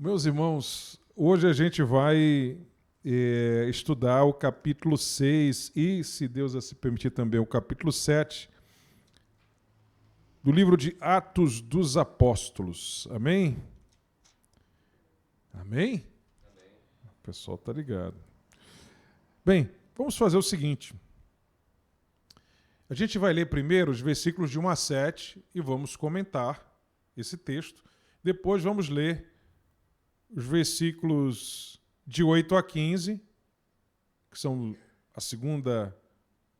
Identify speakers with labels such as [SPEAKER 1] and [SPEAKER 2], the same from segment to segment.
[SPEAKER 1] Meus irmãos, hoje a gente vai estudar o capítulo 6 e, se Deus assim permitir, também o capítulo 7 do livro de Atos dos Apóstolos. Amém? Amém? O pessoal está ligado. Bem, vamos fazer o seguinte. A gente vai ler primeiro os versículos de 1 a 7 e vamos comentar esse texto. Depois vamos ler os versículos de 8 a 15, que são a segunda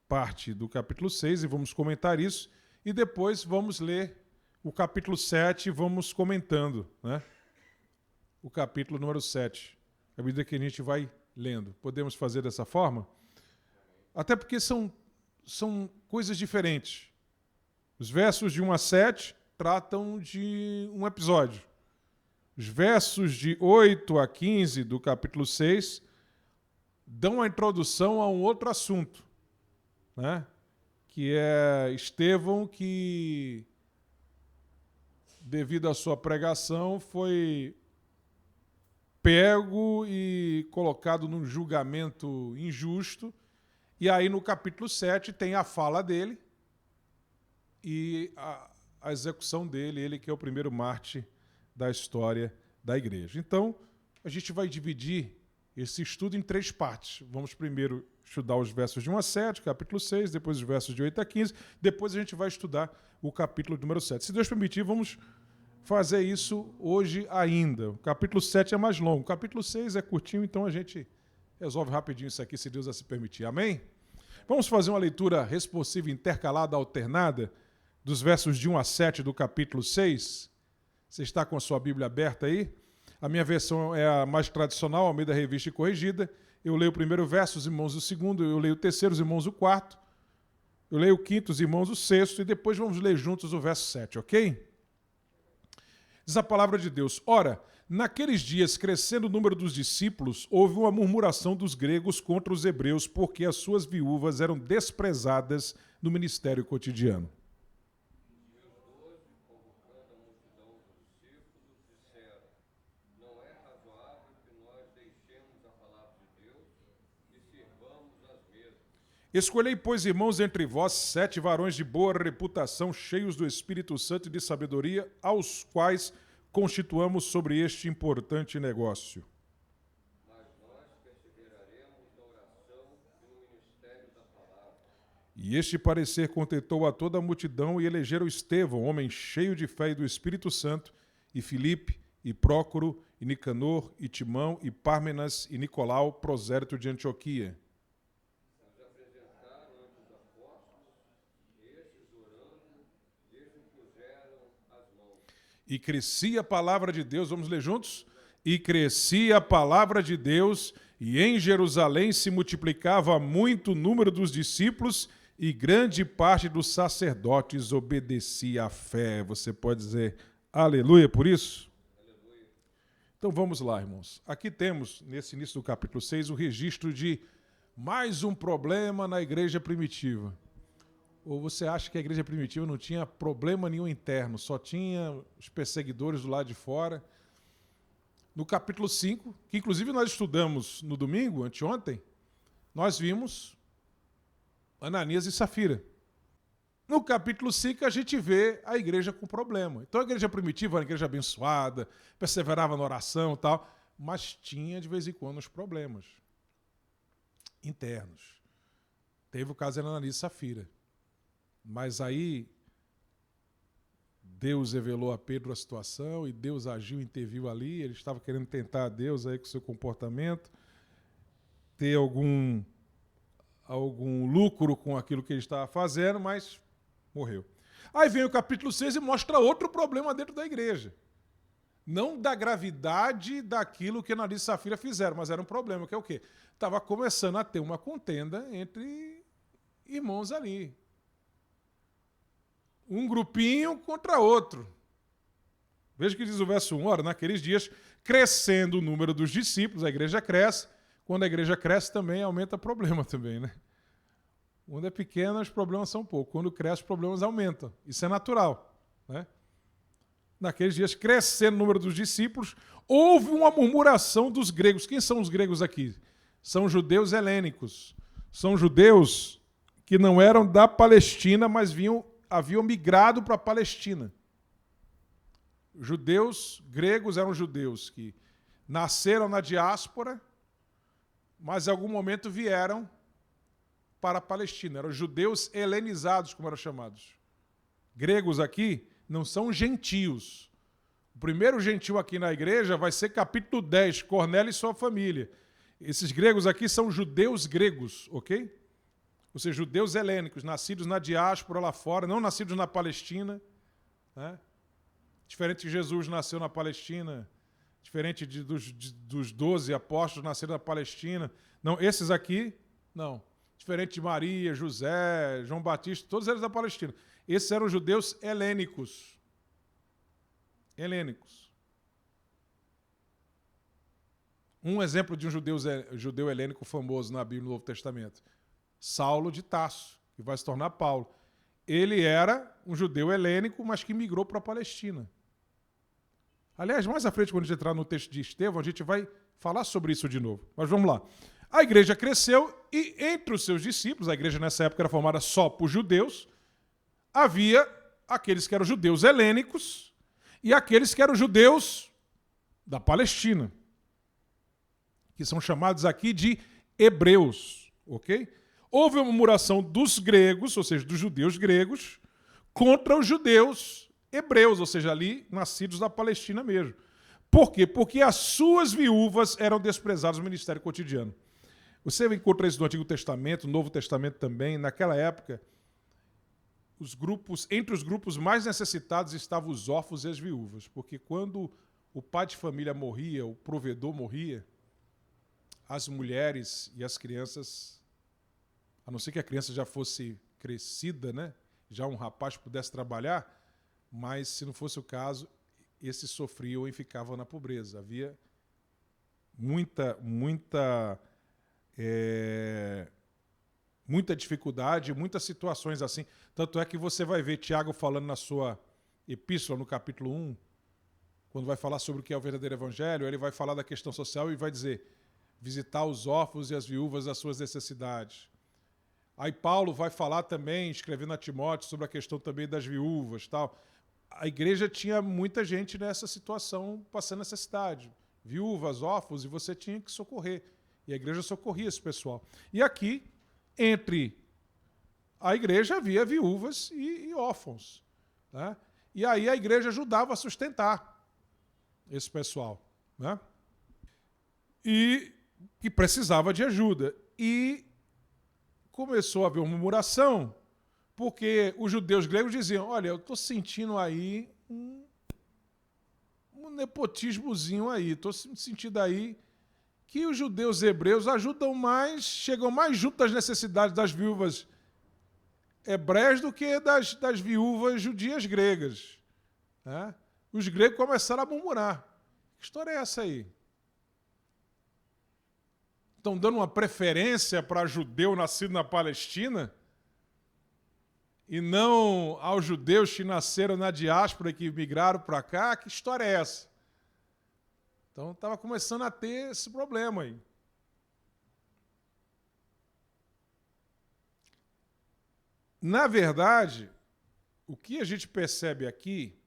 [SPEAKER 1] parte do capítulo 6, e vamos comentar isso. E depois vamos ler o capítulo 7 e vamos comentando, né? O capítulo número 7, à medida que a gente vai lendo. Podemos fazer dessa forma? Até porque são coisas diferentes. Os versos de 1 a 7 tratam de um episódio. Os versos de 8 a 15 do capítulo 6 dão a introdução a um outro assunto, né? Que é Estevão, que, devido à sua pregação, foi pego e colocado num julgamento injusto. E aí, no capítulo 7, tem a fala dele e a execução dele, ele que é o primeiro mártir da história da igreja. Então, a gente vai dividir esse estudo em três partes. Vamos primeiro estudar os versos de 1 a 7, capítulo 6, depois os versos de 8 a 15, depois a gente vai estudar o capítulo número 7. Se Deus permitir, vamos fazer isso hoje ainda. O capítulo 7 é mais longo, o capítulo 6 é curtinho, então a gente resolve rapidinho isso aqui, se Deus assim permitir. Amém? Vamos fazer uma leitura responsiva intercalada, alternada, dos versos de 1 a 7 do capítulo 6. Você está com a sua Bíblia aberta aí? A minha versão é a mais tradicional, Almeida Revista e Corrigida. Eu leio o primeiro verso, os irmãos o segundo, eu leio o terceiro, os irmãos o quarto, eu leio o quinto, os irmãos o sexto, e depois vamos ler juntos o verso 7, ok? Diz a palavra de Deus: Ora, naqueles dias, crescendo o número dos discípulos, houve uma murmuração dos gregos contra os hebreus, porque as suas viúvas eram desprezadas no ministério cotidiano. Escolhei, pois, irmãos, entre vós 7 varões de boa reputação, cheios do Espírito Santo e de sabedoria, aos quais constituamos sobre este importante negócio. Mas nós perseveraremos na oração e no ministério da palavra. E este parecer contentou a toda a multidão, e elegeram Estevão, homem cheio de fé e do Espírito Santo, e Filipe, e Prócoro, e Nicanor, e Timão, e Pármenas, e Nicolau, prosélito de Antioquia. E crescia a palavra de Deus, vamos ler juntos? E crescia a palavra de Deus, e em Jerusalém se multiplicava muito o número dos discípulos, e grande parte dos sacerdotes obedecia à fé. Você pode dizer aleluia por isso? Aleluia. Então vamos lá, irmãos. Aqui temos, nesse início do capítulo 6, o registro de mais um problema na igreja primitiva. Ou você acha que a igreja primitiva não tinha problema nenhum interno, só tinha os perseguidores do lado de fora? No capítulo 5, que inclusive nós estudamos no domingo, anteontem, nós vimos Ananias e Safira. No capítulo 5 a gente vê a igreja com problema. Então a igreja primitiva era uma igreja abençoada, perseverava na oração e tal, mas tinha de vez em quando os problemas internos. Teve o caso de Ananias e Safira. Mas aí Deus revelou a Pedro a situação e Deus agiu, interviu ali. Ele estava querendo tentar a Deus aí com seu comportamento, ter algum lucro com aquilo que ele estava fazendo, mas morreu. Aí vem o capítulo 6 e mostra outro problema dentro da igreja. Não da gravidade daquilo que Ananias e Safira fizeram, mas era um problema, que é o quê? Estava começando a ter uma contenda entre irmãos ali. Um grupinho contra outro. Veja o que diz o verso 1. Ora, naqueles dias, crescendo o número dos discípulos, a igreja cresce. Quando a igreja cresce, também aumenta o problema também, né? Quando é pequena, os problemas são poucos. Quando cresce, os problemas aumentam. Isso é natural, né? naqueles dias, crescendo o número dos discípulos, houve uma murmuração dos gregos. Quem são os gregos aqui? São judeus helênicos. São judeus que não eram da Palestina, mas haviam migrado para a Palestina. Judeus gregos eram judeus que nasceram na diáspora, mas em algum momento vieram para a Palestina. Eram judeus helenizados, como eram chamados. Gregos aqui não são gentios. O primeiro gentio aqui na igreja vai ser capítulo 10, Cornélio e sua família. Esses gregos aqui são judeus gregos, ok? Ou seja, judeus helênicos, nascidos na diáspora lá fora, não nascidos na Palestina, né? Diferente de Jesus nasceu na Palestina, diferente dos 12 apóstolos nasceram na Palestina. Não, esses aqui, não. Diferente de Maria, José, João Batista, todos eles da Palestina. Esses eram judeus helênicos. Helênicos. Um exemplo de um judeu helênico famoso na Bíblia no Novo Testamento. Saulo de Tarso, que vai se tornar Paulo. Ele era um judeu helênico, mas que migrou para a Palestina. Aliás, mais à frente, quando a gente entrar no texto de Estevão, a gente vai falar sobre isso de novo. Mas vamos lá. A igreja cresceu e entre os seus discípulos, a igreja nessa época era formada só por judeus, havia aqueles que eram judeus helênicos e aqueles que eram judeus da Palestina, que são chamados aqui de hebreus, ok? Houve uma murmuração dos gregos, ou seja, dos judeus gregos, contra os judeus hebreus, ou seja, ali nascidos da Palestina mesmo. Por quê? Porque as suas viúvas eram desprezadas no ministério cotidiano. Você encontra isso no Antigo Testamento, no Novo Testamento também. Naquela época, entre os grupos mais necessitados estavam os órfãos e as viúvas, porque quando o pai de família morria, o provedor morria, as mulheres e as crianças, a não ser que a criança já fosse crescida, né? Já um rapaz pudesse trabalhar, mas se não fosse o caso, esses sofriam e ficavam na pobreza. Havia muita dificuldade, muitas situações assim. Tanto é que você vai ver Tiago falando na sua epístola, no capítulo 1, quando vai falar sobre o que é o verdadeiro evangelho, ele vai falar da questão social e vai dizer: visitar os órfãos e as viúvas as suas necessidades. Aí Paulo vai falar também, escrevendo a Timóteo, sobre a questão também das viúvas, tal. A igreja tinha muita gente nessa situação, passando necessidade. Viúvas, órfãos, e você tinha que socorrer. E a igreja socorria esse pessoal. E aqui, entre a igreja, havia viúvas e órfãos, né? E aí a igreja ajudava a sustentar esse pessoal, né? E que precisava de ajuda. E começou a haver uma murmuração, porque os judeus gregos diziam: olha, eu estou sentindo aí um nepotismozinho aí, estou sentindo aí que os judeus hebreus ajudam mais, chegam mais junto das necessidades das viúvas hebreias do que das viúvas judias gregas, né? Os gregos começaram a murmurar. Que história é essa aí? Estão dando uma preferência para judeu nascido na Palestina e não aos judeus que nasceram na diáspora e que migraram para cá? Que história é essa? Então estava começando a ter esse problema aí. Na verdade, o que a gente percebe aqui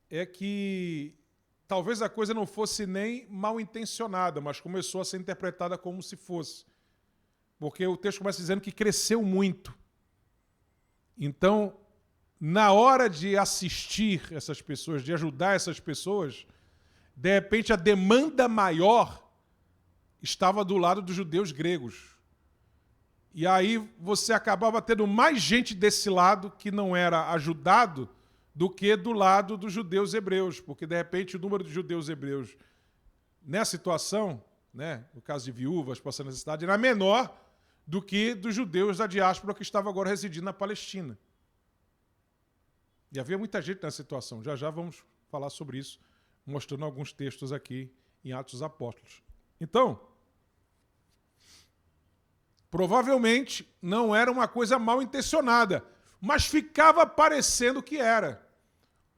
[SPEAKER 1] é que talvez a coisa não fosse nem mal intencionada, mas começou a ser interpretada como se fosse. Porque o texto começa dizendo que cresceu muito. Então, na hora de assistir essas pessoas, de ajudar essas pessoas, de repente a demanda maior estava do lado dos judeus gregos. E aí você acabava tendo mais gente desse lado que não era ajudado do que do lado dos judeus hebreus, porque de repente o número de judeus hebreus nessa situação, né, no caso de viúvas passando necessidade, era menor do que dos judeus da diáspora que estavam agora residindo na Palestina. E havia muita gente nessa situação. Já já vamos falar sobre isso, mostrando alguns textos aqui em Atos dos Apóstolos. Então, provavelmente não era uma coisa mal intencionada, mas ficava parecendo que era.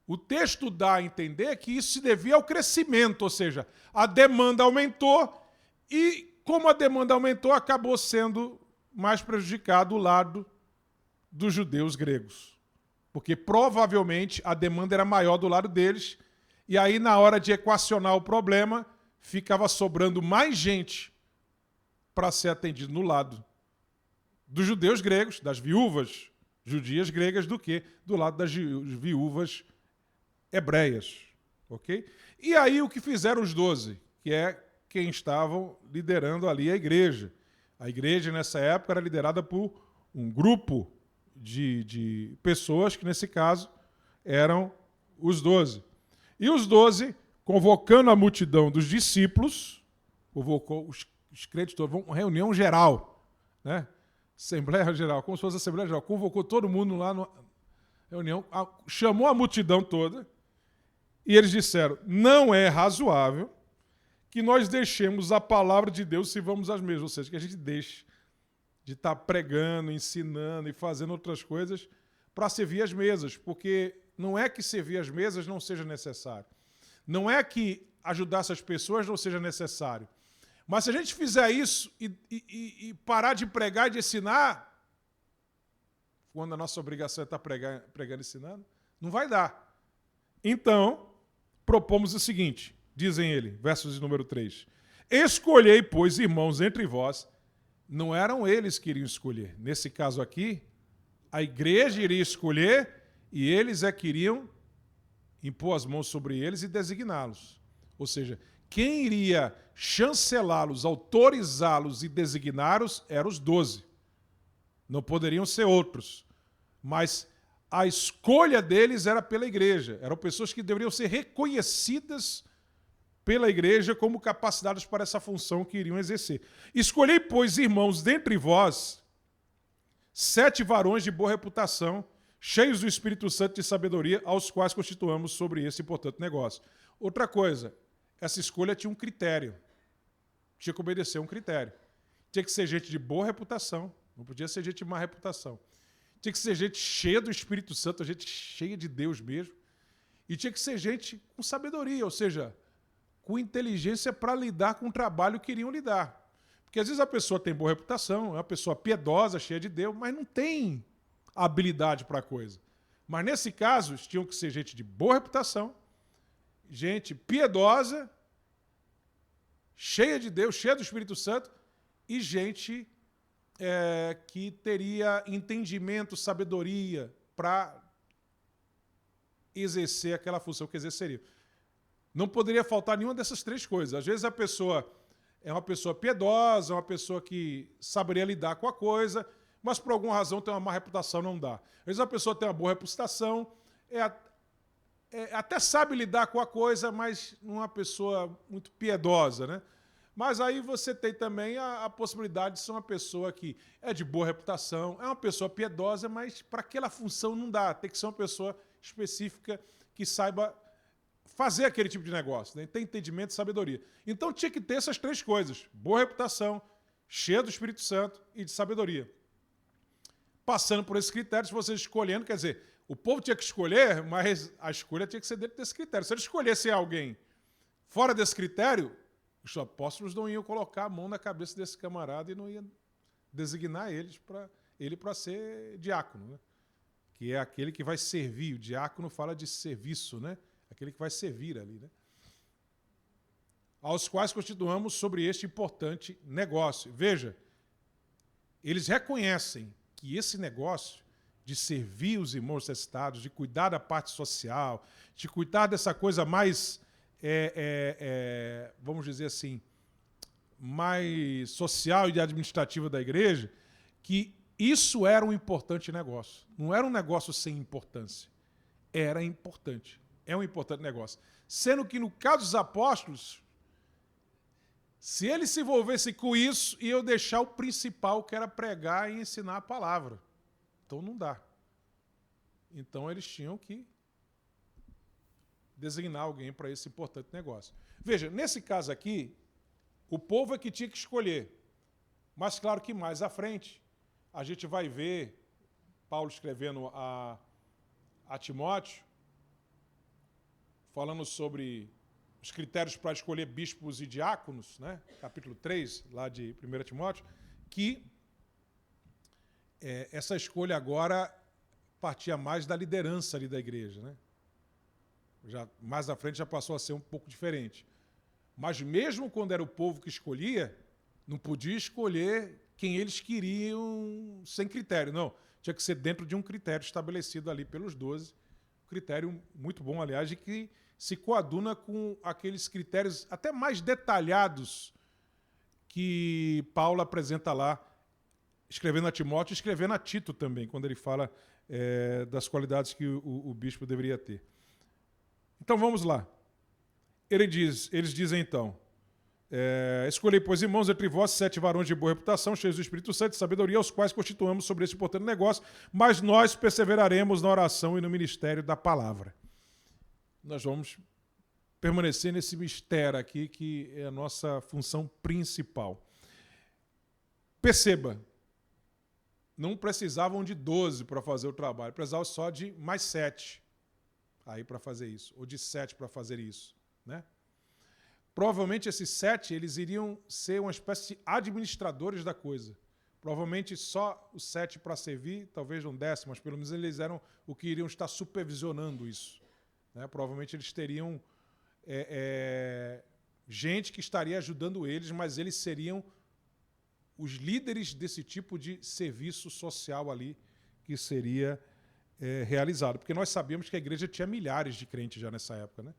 [SPEAKER 1] O texto dá a entender que isso se devia ao crescimento, ou seja, a demanda aumentou e, como a demanda aumentou, acabou sendo mais prejudicado o lado dos judeus gregos. Porque provavelmente a demanda era maior do lado deles e aí, na hora de equacionar o problema, ficava sobrando mais gente para ser atendido no lado dos judeus gregos, das viúvas judias gregas, do que do lado das viúvas hebreias, ok? E aí o que fizeram os 12, que é quem estavam liderando ali a igreja. A igreja, nessa época, era liderada por um grupo de pessoas, que nesse caso eram os 12. E os 12, convocando a multidão dos discípulos, convocou os crentes todos, uma reunião geral, né? Assembleia Geral, como se fosse Assembleia Geral, convocou todo mundo lá na reunião, chamou a multidão toda, e eles disseram: não é razoável que nós deixemos a palavra de Deus e vamos às mesmas, ou seja, que a gente deixe de estar pregando, ensinando e fazendo outras coisas para servir as mesas, porque não é que servir as mesas não seja necessário. Não é que ajudar essas pessoas não seja necessário. Mas se a gente fizer isso e parar de pregar e de ensinar, quando a nossa obrigação é estar pregando e ensinando, não vai dar. Então, propomos o seguinte, dizem ele, versos de número 3. Escolhei, pois, irmãos, entre vós. Não eram eles que iriam escolher. Nesse caso aqui, a igreja iria escolher e eles é que iriam impor as mãos sobre eles e designá-los. Ou seja, quem iria chancelá-los, autorizá-los e designá-los eram os 12. Não poderiam ser outros. Mas a escolha deles era pela igreja. Eram pessoas que deveriam ser reconhecidas pela igreja como capacitadas para essa função que iriam exercer. Escolhei, pois, irmãos, dentre vós, 7 varões de boa reputação, cheios do Espírito Santo e de sabedoria, aos quais constituamos sobre esse importante negócio. Outra coisa, essa escolha tinha um critério. Tinha que obedecer um critério. Tinha que ser gente de boa reputação, não podia ser gente de má reputação. Tinha que ser gente cheia do Espírito Santo, gente cheia de Deus mesmo. E tinha que ser gente com sabedoria, ou seja, com inteligência para lidar com o trabalho que iriam lidar. Porque às vezes a pessoa tem boa reputação, é uma pessoa piedosa, cheia de Deus, mas não tem habilidade para a coisa. Mas nesse caso, tinham que ser gente de boa reputação, gente piedosa, cheia de Deus, cheia do Espírito Santo, e gente que teria entendimento, sabedoria para exercer aquela função que exerceria. Não poderia faltar nenhuma dessas 3 coisas. Às vezes a pessoa é uma pessoa piedosa, uma pessoa que saberia lidar com a coisa, mas por alguma razão tem uma má reputação, não dá. Às vezes a pessoa tem uma boa reputação, até sabe lidar com a coisa, mas não é uma pessoa muito piedosa, né? Mas aí você tem também a possibilidade de ser uma pessoa que é de boa reputação, é uma pessoa piedosa, mas para aquela função não dá. Tem que ser uma pessoa específica que saiba fazer aquele tipo de negócio, né? Tem entendimento e sabedoria. Então tinha que ter essas 3 coisas. Boa reputação, cheia do Espírito Santo e de sabedoria. Passando por esses critérios, vocês escolhendo, quer dizer, o povo tinha que escolher, mas a escolha tinha que ser dentro desse critério. Se ele escolhesse alguém fora desse critério, os apóstolos não iam colocar a mão na cabeça desse camarada e não iam designar ele para ser diácono, né? Que é aquele que vai servir. O diácono fala de serviço, né? Aquele que vai servir ali, né? Aos quais constituamos sobre este importante negócio. Veja, eles reconhecem que esse negócio de servir os irmãos necessitados, de cuidar da parte social, de cuidar dessa coisa mais, vamos dizer assim, mais social e administrativa da igreja, que isso era um importante negócio. Não era um negócio sem importância. Era importante. É um importante negócio. Sendo que, no caso dos apóstolos, se eles se envolvessem com isso, iam deixar o principal, que era pregar e ensinar a palavra. Então não dá. Então eles tinham que designar alguém para esse importante negócio. Veja, nesse caso aqui, o povo é que tinha que escolher. Mas claro que mais à frente, a gente vai ver Paulo escrevendo a Timóteo, falando sobre os critérios para escolher bispos e diáconos, né? Capítulo 3, lá de 1 Timóteo, que essa escolha agora partia mais da liderança ali da igreja, né? Já, mais à frente já passou a ser um pouco diferente. Mas mesmo quando era o povo que escolhia, não podia escolher quem eles queriam sem critério, não. Tinha que ser dentro de um critério estabelecido ali pelos 12. Um critério muito bom, aliás, e que se coaduna com aqueles critérios até mais detalhados que Paulo apresenta lá, escrevendo a Timóteo e escrevendo a Tito também, quando ele fala das qualidades que o bispo deveria ter. Então vamos lá. Eles dizem então, escolhei, pois, irmãos, entre vós 7 varões de boa reputação, cheios do Espírito Santo e sabedoria, aos quais constituamos sobre esse importante negócio, mas nós perseveraremos na oração e no ministério da palavra. Nós vamos permanecer nesse mistério aqui, que é a nossa função principal. Perceba, não precisavam de 12 para fazer o trabalho, precisavam só de mais 7 aí para fazer isso, ou de 7 para fazer isso, né? Provavelmente esses 7 eles iriam ser uma espécie de administradores da coisa. Provavelmente só os 7 para servir, talvez não 10, mas pelo menos eles eram o que iriam estar supervisionando isso, né? Provavelmente eles teriam gente que estaria ajudando eles, mas eles seriam os líderes desse tipo de serviço social ali que seria realizado. Porque nós sabíamos que a igreja tinha milhares de crentes já nessa época, né?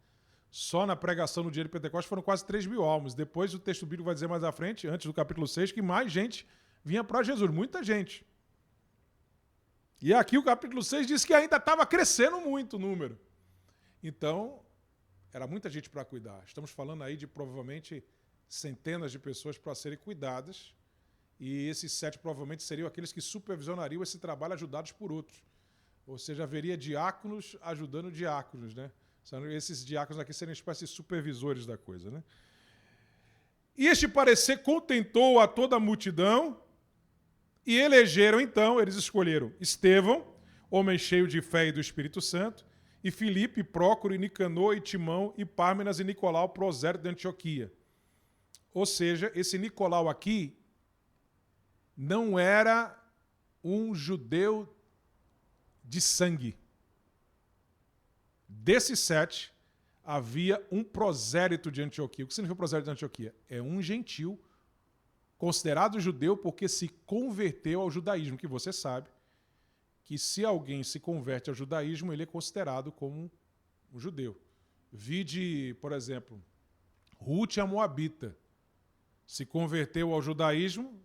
[SPEAKER 1] Só na pregação no dia de Pentecostes foram quase 3.000 almas. Depois o texto bíblico vai dizer mais à frente, antes do capítulo 6, que mais gente vinha para Jesus, muita gente. E aqui o capítulo 6 diz que ainda estava crescendo muito o número. Então, era muita gente para cuidar. Estamos falando aí de provavelmente centenas de pessoas para serem cuidadas. E esses 7 provavelmente seriam aqueles que supervisionariam esse trabalho ajudados por outros. Ou seja, haveria diáconos ajudando diáconos, né? Esses diáconos aqui seriam espécie de supervisores da coisa, né? E este parecer contentou a toda a multidão e elegeram, então, eles escolheram Estevão, homem cheio de fé e do Espírito Santo, e Filipe, Prócoro, e Nicanor, e Timão, e Pármenas, e Nicolau, prosélito de Antioquia. Ou seja, esse Nicolau aqui não era um judeu de sangue. Desses 7, havia um prosélito de Antioquia. O que significa prosélito de Antioquia? É um gentil considerado judeu porque se converteu ao judaísmo, que você sabe que se alguém se converte ao judaísmo, ele é considerado como um judeu. Vide, por exemplo, Ruth a Moabita. Se converteu ao judaísmo,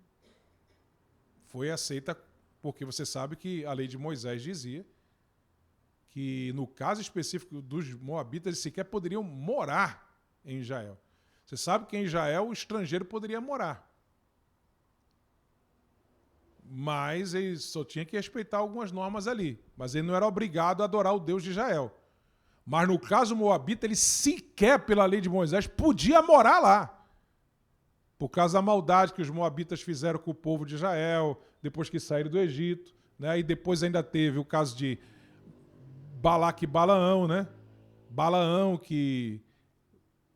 [SPEAKER 1] foi aceita porque você sabe que a lei de Moisés dizia que, no caso específico dos moabitas, eles sequer poderiam morar em Israel. Você sabe que em Israel o estrangeiro poderia morar. Mas ele só tinha que respeitar algumas normas ali. Mas ele não era obrigado a adorar o Deus de Israel. Mas no caso moabita, ele sequer, pela lei de Moisés, podia morar lá. Por causa da maldade que os moabitas fizeram com o povo de Israel, depois que saíram do Egito, né? E depois ainda teve o caso de Balaque e Balaão, né? Balaão, que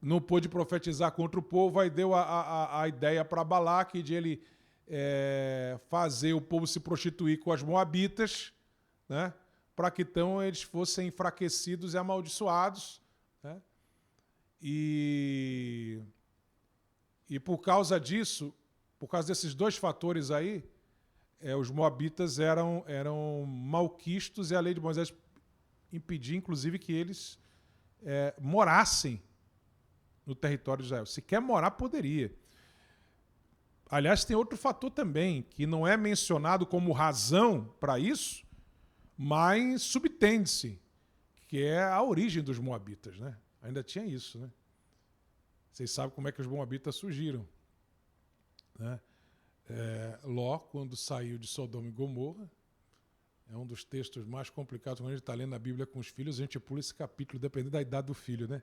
[SPEAKER 1] não pôde profetizar contra o povo, aí deu a ideia para Balaque de ele fazer o povo se prostituir com as moabitas, né? Para que então eles fossem enfraquecidos e amaldiçoados, né? E por causa disso, por causa desses 2 fatores aí, os moabitas eram malquistos e a lei de Moisés impedia, inclusive, que eles morassem no território de Israel. Se quer morar, poderia. Aliás, tem outro fator também, que não é mencionado como razão para isso, mas subtende-se, que é a origem dos moabitas, né? Ainda tinha isso, né? Vocês sabem como é que os moabitas surgiram, né? Ló, quando saiu de Sodoma e Gomorra, é um dos textos mais complicados quando a gente está lendo a Bíblia com os filhos, a gente pula esse capítulo, dependendo da idade do filho, né?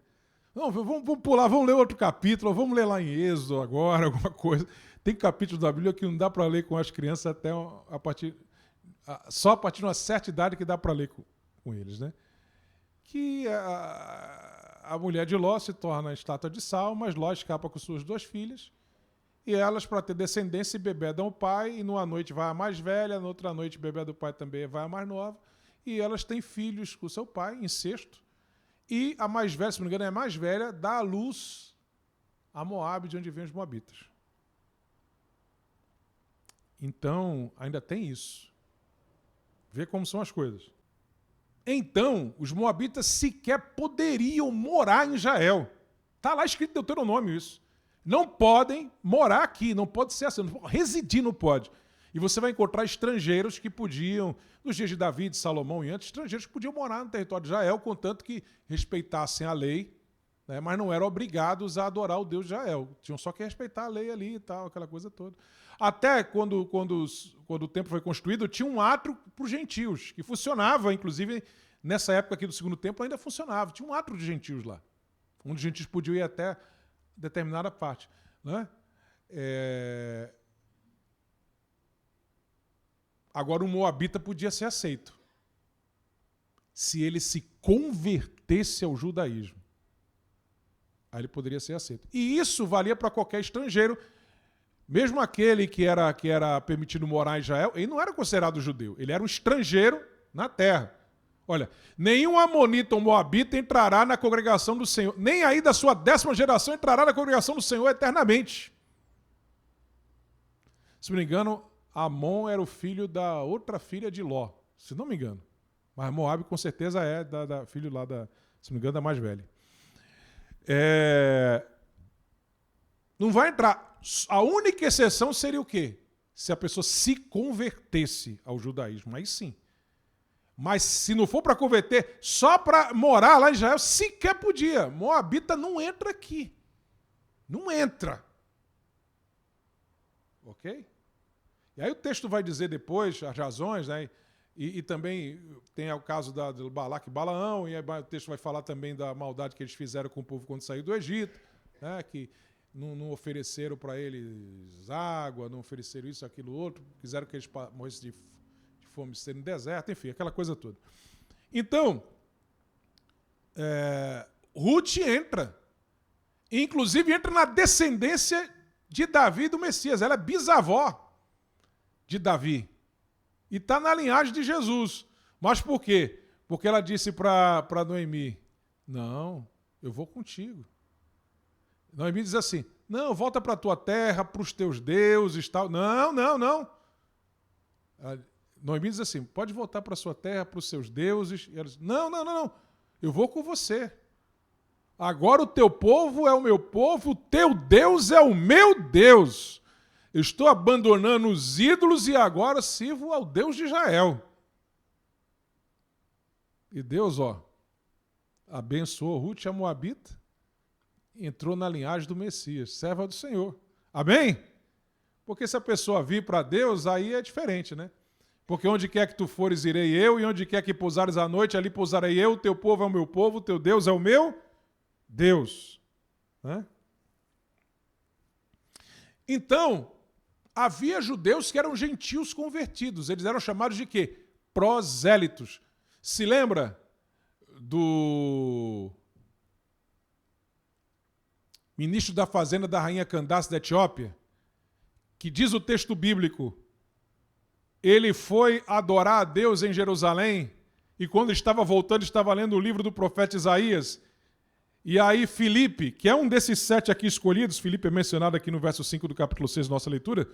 [SPEAKER 1] Não, vamos pular, vamos ler outro capítulo, vamos ler lá em Êxodo agora, alguma coisa. Tem capítulos da Bíblia que não dá para ler com as crianças até só a partir de uma certa idade que dá para ler com eles, né? Que a mulher de Ló se torna estátua de sal, mas Ló escapa com suas 2 filhas, e elas, para ter descendência, bebedam o pai, e numa noite vai a mais velha, na outra noite bebê do pai também vai a mais nova, e elas têm filhos com seu pai, incesto, e a mais velha, se não me engano, é a mais velha, dá à luz a Moabe, de onde vêm os moabitas. Então, ainda tem isso. Vê como são as coisas. Então, os moabitas sequer poderiam morar em Israel. Está lá escrito em Deuteronômio isso. Não podem morar aqui, não pode ser assim, residir não pode. E você vai encontrar estrangeiros que podiam, nos dias de Davi, de Salomão e antes, estrangeiros que podiam morar no território de Israel, contanto que respeitassem a lei, né, mas não eram obrigados a adorar o Deus de Israel. Tinham só que respeitar a lei ali e tal, aquela coisa toda. Até quando o templo foi construído, tinha um átrio para os gentios, que funcionava, inclusive, nessa época aqui do segundo templo ainda funcionava. Tinha um átrio de gentios lá, onde os gentios podiam ir até determinada parte. Né? Agora, o moabita podia ser aceito se ele se convertesse ao judaísmo. Aí ele poderia ser aceito. E isso valia para qualquer estrangeiro, mesmo aquele que era permitido morar em Israel, ele não era considerado judeu, ele era um estrangeiro na terra. Olha, nenhum amonita ou moabita entrará na congregação do Senhor, nem aí da sua 10ª geração entrará na congregação do Senhor eternamente. Se não me engano, Amon era o filho da outra filha de Ló, se não me engano. Mas Moabe com certeza é da filho lá, se não me engano, da mais velha. Não vai entrar. A única exceção seria o quê? Se a pessoa se convertesse ao judaísmo, aí sim. Mas se não for para converter, só para morar lá em Israel, sequer podia. Moabita não entra aqui. Não entra. Ok? E aí o texto vai dizer depois as razões, né? E também tem o caso do Balaque e Balaão, e aí o texto vai falar também da maldade que eles fizeram com o povo quando saiu do Egito, né? Que não ofereceram para eles água, não ofereceram isso, aquilo, outro, quiseram que eles morressem de fome no deserto, enfim, aquela coisa toda. Então, Ruth entra. Inclusive entra na descendência de Davi e do Messias. Ela é bisavó de Davi. E está na linhagem de Jesus. Mas por quê? Porque ela disse para Noemi, não, eu vou contigo. Noemi diz assim, não, volta para a tua terra, para os teus deuses, tal. Não. Noemi diz assim, pode voltar para a sua terra, para os seus deuses. E ela diz, não, eu vou com você. Agora o teu povo é o meu povo, o teu Deus é o meu Deus. Eu estou abandonando os ídolos e agora sirvo ao Deus de Israel. E Deus, abençoou Ruth, a moabita, entrou na linhagem do Messias, serva do Senhor. Amém? Porque se a pessoa vir para Deus, aí é diferente, né? Porque onde quer que tu fores, irei eu, e onde quer que pousares à noite, ali pousarei eu, o teu povo é o meu povo, o teu Deus é o meu Deus. Né? Então, havia judeus que eram gentios convertidos. Eles eram chamados de quê? Prosélitos. Se lembra do ministro da fazenda da rainha Candace da Etiópia? Que diz o texto bíblico, ele foi adorar a Deus em Jerusalém e quando estava voltando estava lendo o livro do profeta Isaías. E aí Filipe, que é um desses 7 aqui escolhidos, Filipe é mencionado aqui no verso 5 do capítulo 6 da nossa leitura,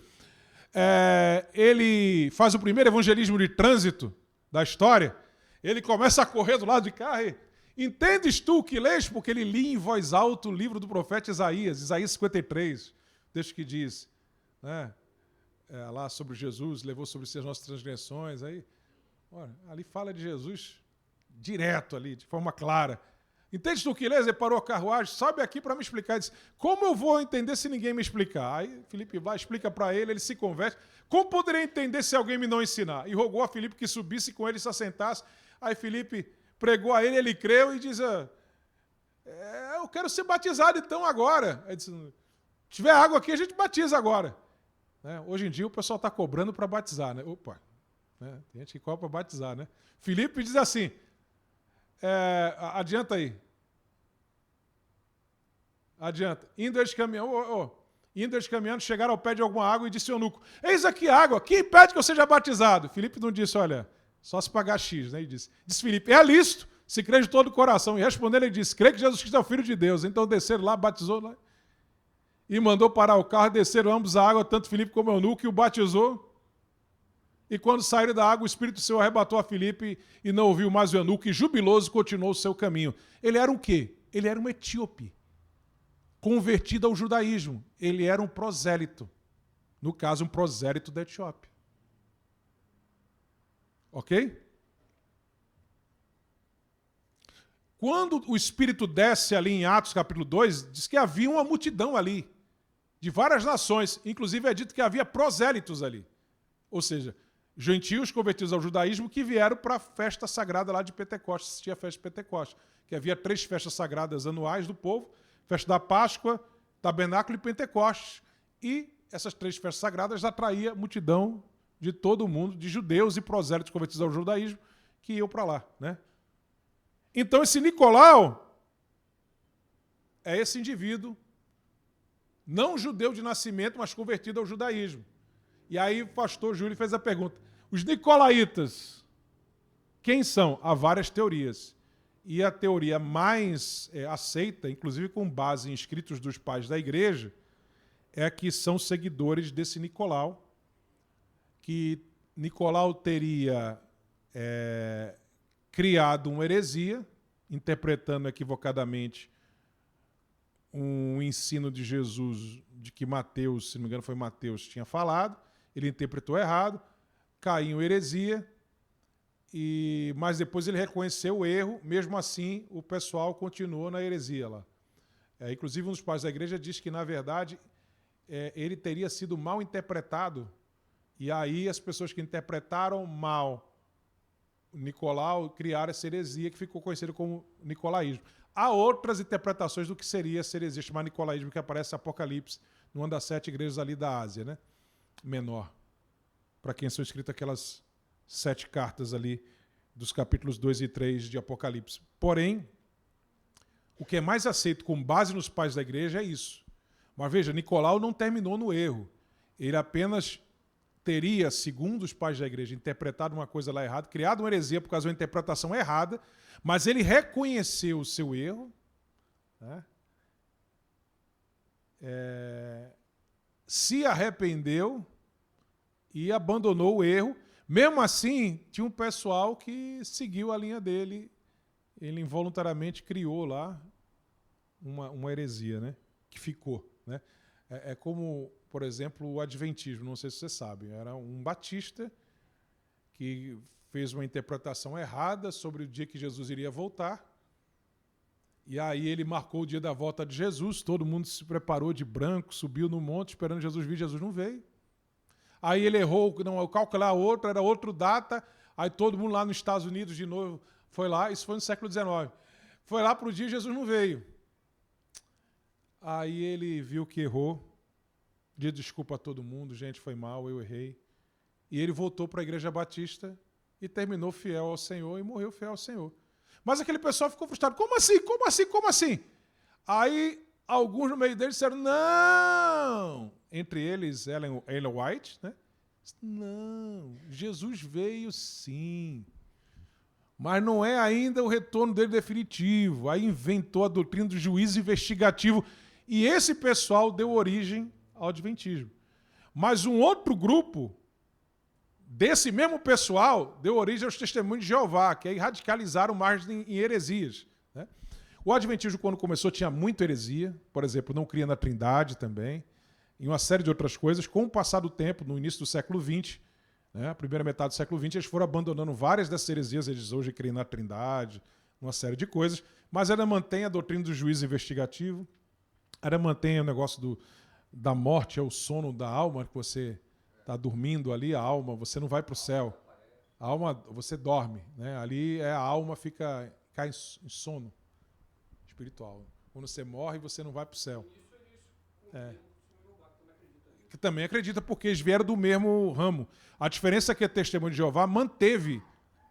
[SPEAKER 1] ele faz o primeiro evangelismo de trânsito da história, ele começa a correr do lado de cá e entendes tu o que lês? Porque ele lia em voz alta o livro do profeta Isaías, Isaías 53, texto que diz, né, lá sobre Jesus, levou sobre si as nossas transgressões, aí, olha, ali fala de Jesus direto ali, de forma clara. Entende tu o que lês? Ele parou a carruagem, sobe aqui para me explicar. Ele disse, como eu vou entender se ninguém me explicar? Aí Filipe vai, explica para ele, ele se converte. Como poderia entender se alguém me não ensinar? E rogou a Filipe que subisse com ele e se assentasse. Aí Filipe pregou a ele, ele creu e diz, eu quero ser batizado então agora. Aí disse, se tiver água aqui, a gente batiza agora. Né? Hoje em dia o pessoal está cobrando para batizar. Né? Opa, né? Tem gente que cobra para batizar. Né? Filipe diz assim, adianta aí. Adianta. Indo eles caminhando, chegaram ao pé de alguma água e disse ao eunuco, eis aqui a água, quem impede que eu seja batizado? Filipe não disse, olha, só se pagar X, né? Ele disse Filipe, é lícito, se crê de todo o coração. E respondendo, ele disse, crê que Jesus Cristo é o Filho de Deus. Então desceram lá, batizou lá, e mandou parar o carro, desceram ambos a água, tanto Filipe como o eunuco, e o batizou. E quando saíram da água, o Espírito do Senhor arrebatou a Filipe e não ouviu mais o eunuco, e jubiloso continuou o seu caminho. Ele era um quê? Ele era um etíope, convertido ao judaísmo. Ele era um prosélito. No caso, um prosélito da Etiópia. Ok? Quando o Espírito desce ali em Atos capítulo 2, diz que havia uma multidão ali, de várias nações. Inclusive é dito que havia prosélitos ali. Ou seja, gentios convertidos ao judaísmo que vieram para a festa sagrada lá de Pentecostes, assistir a festa de Pentecostes, que havia 3 festas sagradas anuais do povo, festa da Páscoa, Tabernáculo e Pentecostes. E essas 3 festas sagradas atraíam multidão de todo o mundo, de judeus e prosélitos convertidos ao judaísmo, que iam para lá, né? Então esse Nicolau é esse indivíduo, não judeu de nascimento, mas convertido ao judaísmo. E aí o pastor Júlio fez a pergunta, os nicolaítas, quem são? Há várias teorias. E a teoria mais aceita, inclusive com base em escritos dos pais da igreja, é que são seguidores desse Nicolau, que Nicolau teria criado uma heresia, interpretando equivocadamente um ensino de Jesus, de que Mateus, se não me engano foi Mateus, tinha falado, ele interpretou errado, caiu em heresia, mas depois ele reconheceu o erro, mesmo assim o pessoal continuou na heresia lá. Inclusive um dos pais da igreja diz que, na verdade, ele teria sido mal interpretado, e aí as pessoas que interpretaram mal Nicolau criaram essa heresia que ficou conhecida como nicolaísmo. Há outras interpretações do que seria essa heresia chamada nicolaísmo, que aparece em Apocalipse, numa das 7 igrejas ali da Ásia, né? Menor. Para quem são escritas aquelas 7 cartas ali dos capítulos 2 e 3 de Apocalipse. Porém, o que é mais aceito com base nos pais da igreja é isso. Mas veja, Nicolau não terminou no erro. Ele apenas teria, segundo os pais da igreja, interpretado uma coisa lá errada, criado uma heresia por causa de uma interpretação errada, mas ele reconheceu o seu erro, né? Se arrependeu e abandonou o erro. Mesmo assim, tinha um pessoal que seguiu a linha dele. Ele involuntariamente criou lá uma heresia, né? Que ficou, né? É como, por exemplo, o adventismo, não sei se você sabe. Era um batista que fez uma interpretação errada sobre o dia que Jesus iria voltar. E aí ele marcou o dia da volta de Jesus, todo mundo se preparou de branco, subiu no monte esperando Jesus vir, Jesus não veio. Aí ele errou, não, calcular outro, era outra data, aí todo mundo lá nos Estados Unidos de novo foi lá, isso foi no século XIX. Foi lá para o dia e Jesus não veio. Aí ele viu que errou, pediu desculpa a todo mundo, gente, foi mal, eu errei. E ele voltou para a Igreja Batista e terminou fiel ao Senhor e morreu fiel ao Senhor. Mas aquele pessoal ficou frustrado. Como assim? Como assim? Como assim? Aí alguns no meio deles disseram, não! Entre eles, Ellen White, né? Não, Jesus veio sim. Mas não é ainda o retorno dele definitivo. Aí inventou a doutrina do juízo investigativo. E esse pessoal deu origem ao adventismo. Mas um outro grupo desse mesmo pessoal deu origem aos testemunhos de Jeová, que aí radicalizaram mais em heresias, né? O adventismo, quando começou, tinha muita heresia. Por exemplo, não cria na Trindade também. E uma série de outras coisas. Com o passar do tempo, no início do século XX, né, a primeira metade do século XX, eles foram abandonando várias dessas heresias. Eles hoje creem na Trindade, uma série de coisas. Mas ela mantém a doutrina do juízo investigativo. Ela mantém o negócio da morte, é o sono da alma, que você está dormindo ali, a alma, você não vai para o céu. A alma, você dorme, né? Ali a alma cai em sono espiritual. Quando você morre, você não vai para o céu. Que também acredita, porque eles vieram do mesmo ramo. A diferença é que a Testemunho de Jeová manteve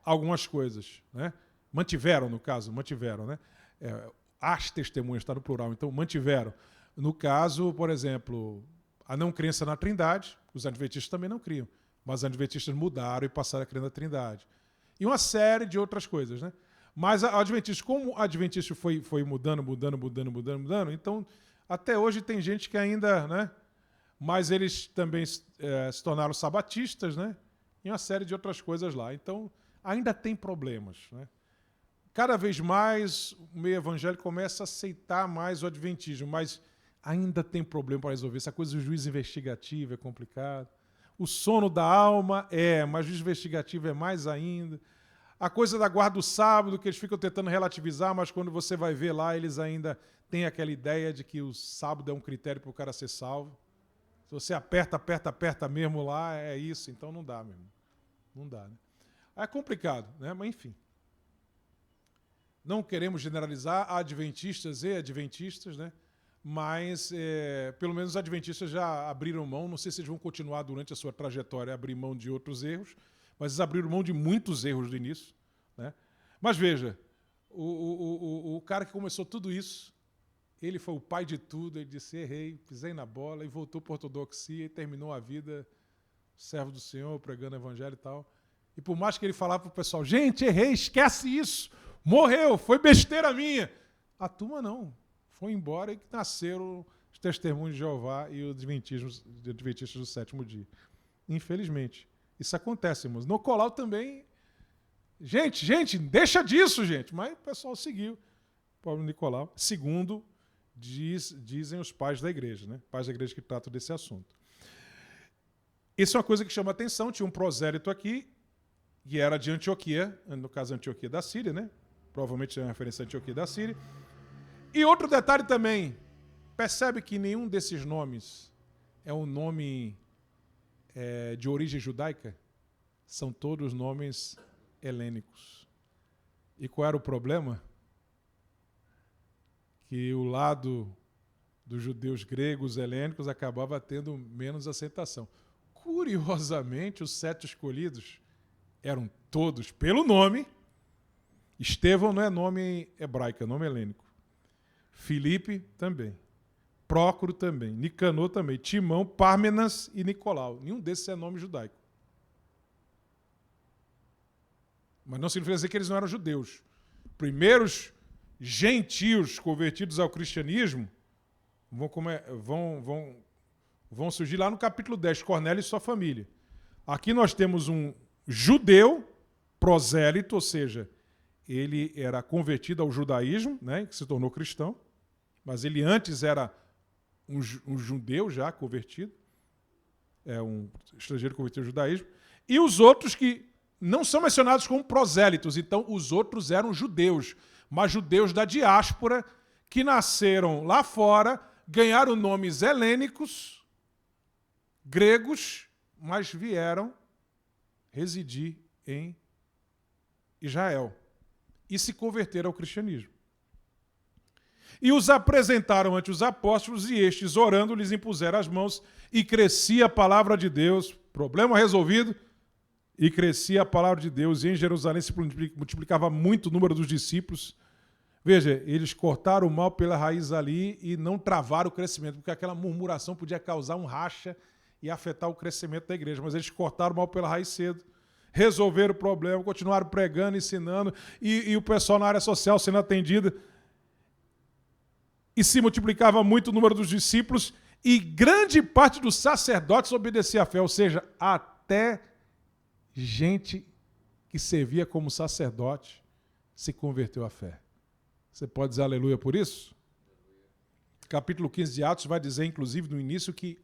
[SPEAKER 1] algumas coisas, né? Mantiveram, no caso, né? as testemunhas, está no plural, então mantiveram. No caso, por exemplo, a não crença na Trindade, os adventistas também não criam, mas os adventistas mudaram e passaram a crer na Trindade. E uma série de outras coisas, né? Mas a adventista, como a adventista foi mudando, então até hoje tem gente que ainda, né? Mas eles também se tornaram sabatistas, né? E uma série de outras coisas lá. Então ainda tem problemas, né? Cada vez mais o meio evangélico começa a aceitar mais o adventismo, mas ainda tem problema para resolver. Essa coisa do juízo investigativo é complicado. O sono da alma mas o juízo investigativo é mais ainda. A coisa da guarda do sábado, que eles ficam tentando relativizar, mas quando você vai ver lá, eles ainda têm aquela ideia de que o sábado é um critério para o cara ser salvo. Se você aperta mesmo lá, é isso. Então não dá mesmo. Não dá, né? É complicado, né? Mas enfim. Não queremos generalizar adventistas e adventistas, né? Mas pelo menos os adventistas já abriram mão, não sei se eles vão continuar durante a sua trajetória a abrir mão de outros erros, mas eles abriram mão de muitos erros do início, né? Mas veja, o cara que começou tudo isso, ele foi o pai de tudo, ele disse, errei, pisei na bola, e voltou para a ortodoxia e terminou a vida servo do Senhor, pregando o evangelho e tal. E por mais que ele falava para o pessoal, gente, errei, esquece isso, morreu, foi besteira minha. A turma não, foi embora e nasceram os testemunhos de Jeová e os adventistas do sétimo dia. Infelizmente. Isso acontece, irmãos. No Colau também. Gente, deixa disso, gente. Mas o pessoal seguiu. Paulo Nicolau, segundo dizem os pais da igreja, né? Pais da igreja que tratam desse assunto. Isso é uma coisa que chama atenção. Tinha um prosélito aqui, que era de Antioquia, no caso Antioquia da Síria, né? Provavelmente é uma referência a Antioquia da Síria. E outro detalhe também. Percebe que nenhum desses nomes é um nome de origem judaica? São todos nomes helênicos. E qual era o problema? Que o lado dos judeus gregos helênicos acabava tendo menos aceitação. Curiosamente, os 7 escolhidos eram todos pelo nome. Estevão não é nome hebraico, é nome helênico. Filipe também. Prócoro também. Nicanor também. Timão, Pármenas e Nicolau. Nenhum desses é nome judaico. Mas não significa dizer que eles não eram judeus. Primeiros gentios convertidos ao cristianismo vão surgir lá no capítulo 10, Cornélio e sua família. Aqui nós temos um judeu prosélito, ou seja, ele era convertido ao judaísmo, né, que se tornou cristão, mas ele antes era um judeu já convertido, um estrangeiro convertido ao judaísmo, e os outros que não são mencionados como prosélitos, então os outros eram judeus, mas judeus da diáspora que nasceram lá fora, ganharam nomes helênicos, gregos, mas vieram residir em Israel e se converteram ao cristianismo. E os apresentaram ante os apóstolos, e estes, orando, lhes impuseram as mãos, e crescia a palavra de Deus. Problema resolvido. E crescia a palavra de Deus, e em Jerusalém se multiplicava muito o número dos discípulos. Veja, eles cortaram o mal pela raiz ali e não travaram o crescimento, porque aquela murmuração podia causar um racha e afetar o crescimento da igreja. Mas eles cortaram o mal pela raiz cedo, resolveram o problema, continuaram pregando, ensinando, e o pessoal na área social sendo atendido. E se multiplicava muito o número dos discípulos, e grande parte dos sacerdotes obedecia à fé, ou seja, até gente que servia como sacerdote se converteu à fé. Você pode dizer aleluia por isso? Capítulo 15 de Atos vai dizer, inclusive, no início, que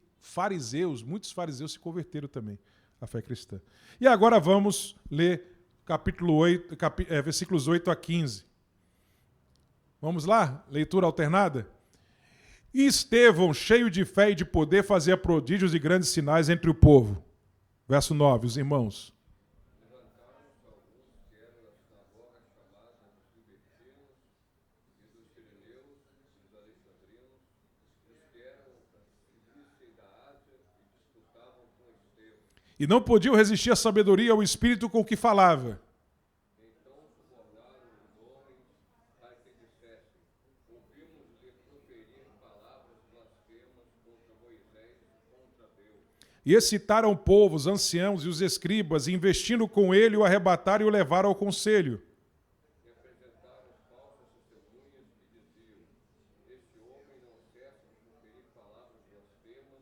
[SPEAKER 1] muitos fariseus se converteram também à fé cristã. E agora vamos ler capítulo 8, versículos 8 a 15. Vamos lá? Leitura alternada? E Estevão, cheio de fé e de poder, fazia prodígios e grandes sinais entre o povo. Verso 9, os irmãos. E não podiam resistir à sabedoria e ao espírito com o que falava. E excitaram o povo, os anciãos e os escribas, e investindo com ele, o arrebataram e o levaram ao conselho.
[SPEAKER 2] E apresentaram falsas testemunhas que diziam: este homem não cessa de proferir palavras blasfemas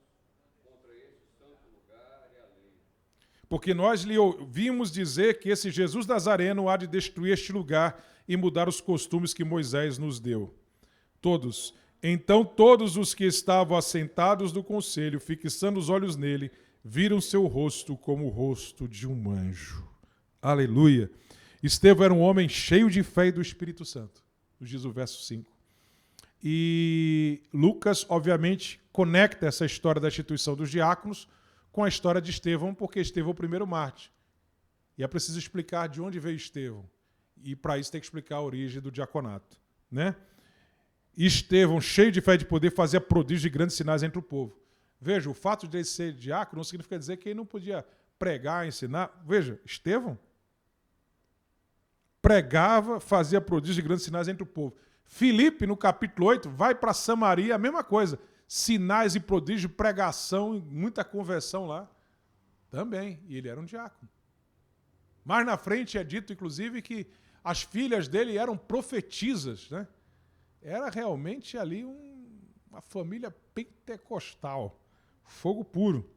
[SPEAKER 2] contra esse santo lugar e a lei.
[SPEAKER 1] Porque nós lhe ouvimos dizer que esse Jesus Nazareno há de destruir este lugar e mudar os costumes que Moisés nos deu. Então todos os que estavam assentados no conselho, fixando os olhos nele, viram seu rosto como o rosto de um anjo. Aleluia! Estevão era um homem cheio de fé e do Espírito Santo, nos diz o verso 5. E Lucas, obviamente, conecta essa história da instituição dos diáconos com a história de Estevão, porque Estevão é o primeiro mártir. E é preciso explicar de onde veio Estevão. E para isso tem que explicar a origem do diaconato, né? Estevão, cheio de fé e de poder, fazia prodígios e grandes sinais entre o povo. Veja, o fato de ele ser diácono não significa dizer que ele não podia pregar, ensinar. Veja, Estevão pregava, fazia prodígios e grandes sinais entre o povo. Filipe, no capítulo 8, vai para Samaria, a mesma coisa. Sinais e prodígios, pregação, muita conversão lá. Também. E ele era um diácono. Mais na frente é dito, inclusive, que as filhas dele eram profetisas, né? Era realmente ali uma família pentecostal. Fogo puro.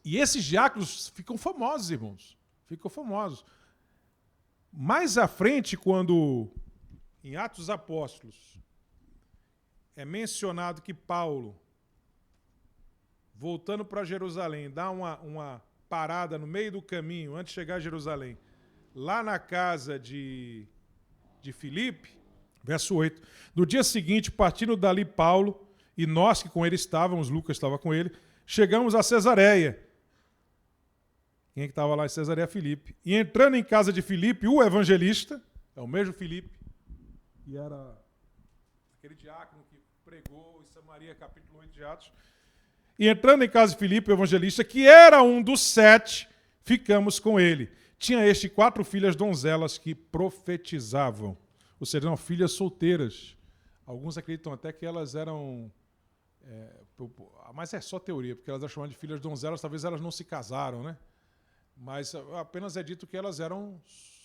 [SPEAKER 1] E esses diáconos ficam famosos, irmãos. Ficam famosos. Mais à frente, quando em Atos dos Apóstolos é mencionado que Paulo, voltando para Jerusalém, dá uma parada no meio do caminho, antes de chegar a Jerusalém, lá na casa de Filipe, verso 8. No dia seguinte, partindo dali Paulo, e nós que com ele estávamos, Lucas estava com ele, chegamos a Cesareia. Quem é que estava lá em Cesareia? Filipe. E entrando em casa de Filipe, o evangelista, é o mesmo Filipe, e era aquele diácono que pregou em Samaria, capítulo 8 de Atos. E entrando em casa de Filipe, o evangelista, que era um dos 7, ficamos com ele. Tinha este 4 filhas donzelas que profetizavam. Ou seja, eram filhas solteiras. Alguns acreditam até que elas eram... mas é só teoria, porque elas eram chamadas de filhas donzelas, talvez elas não se casaram, né? Mas apenas é dito que elas eram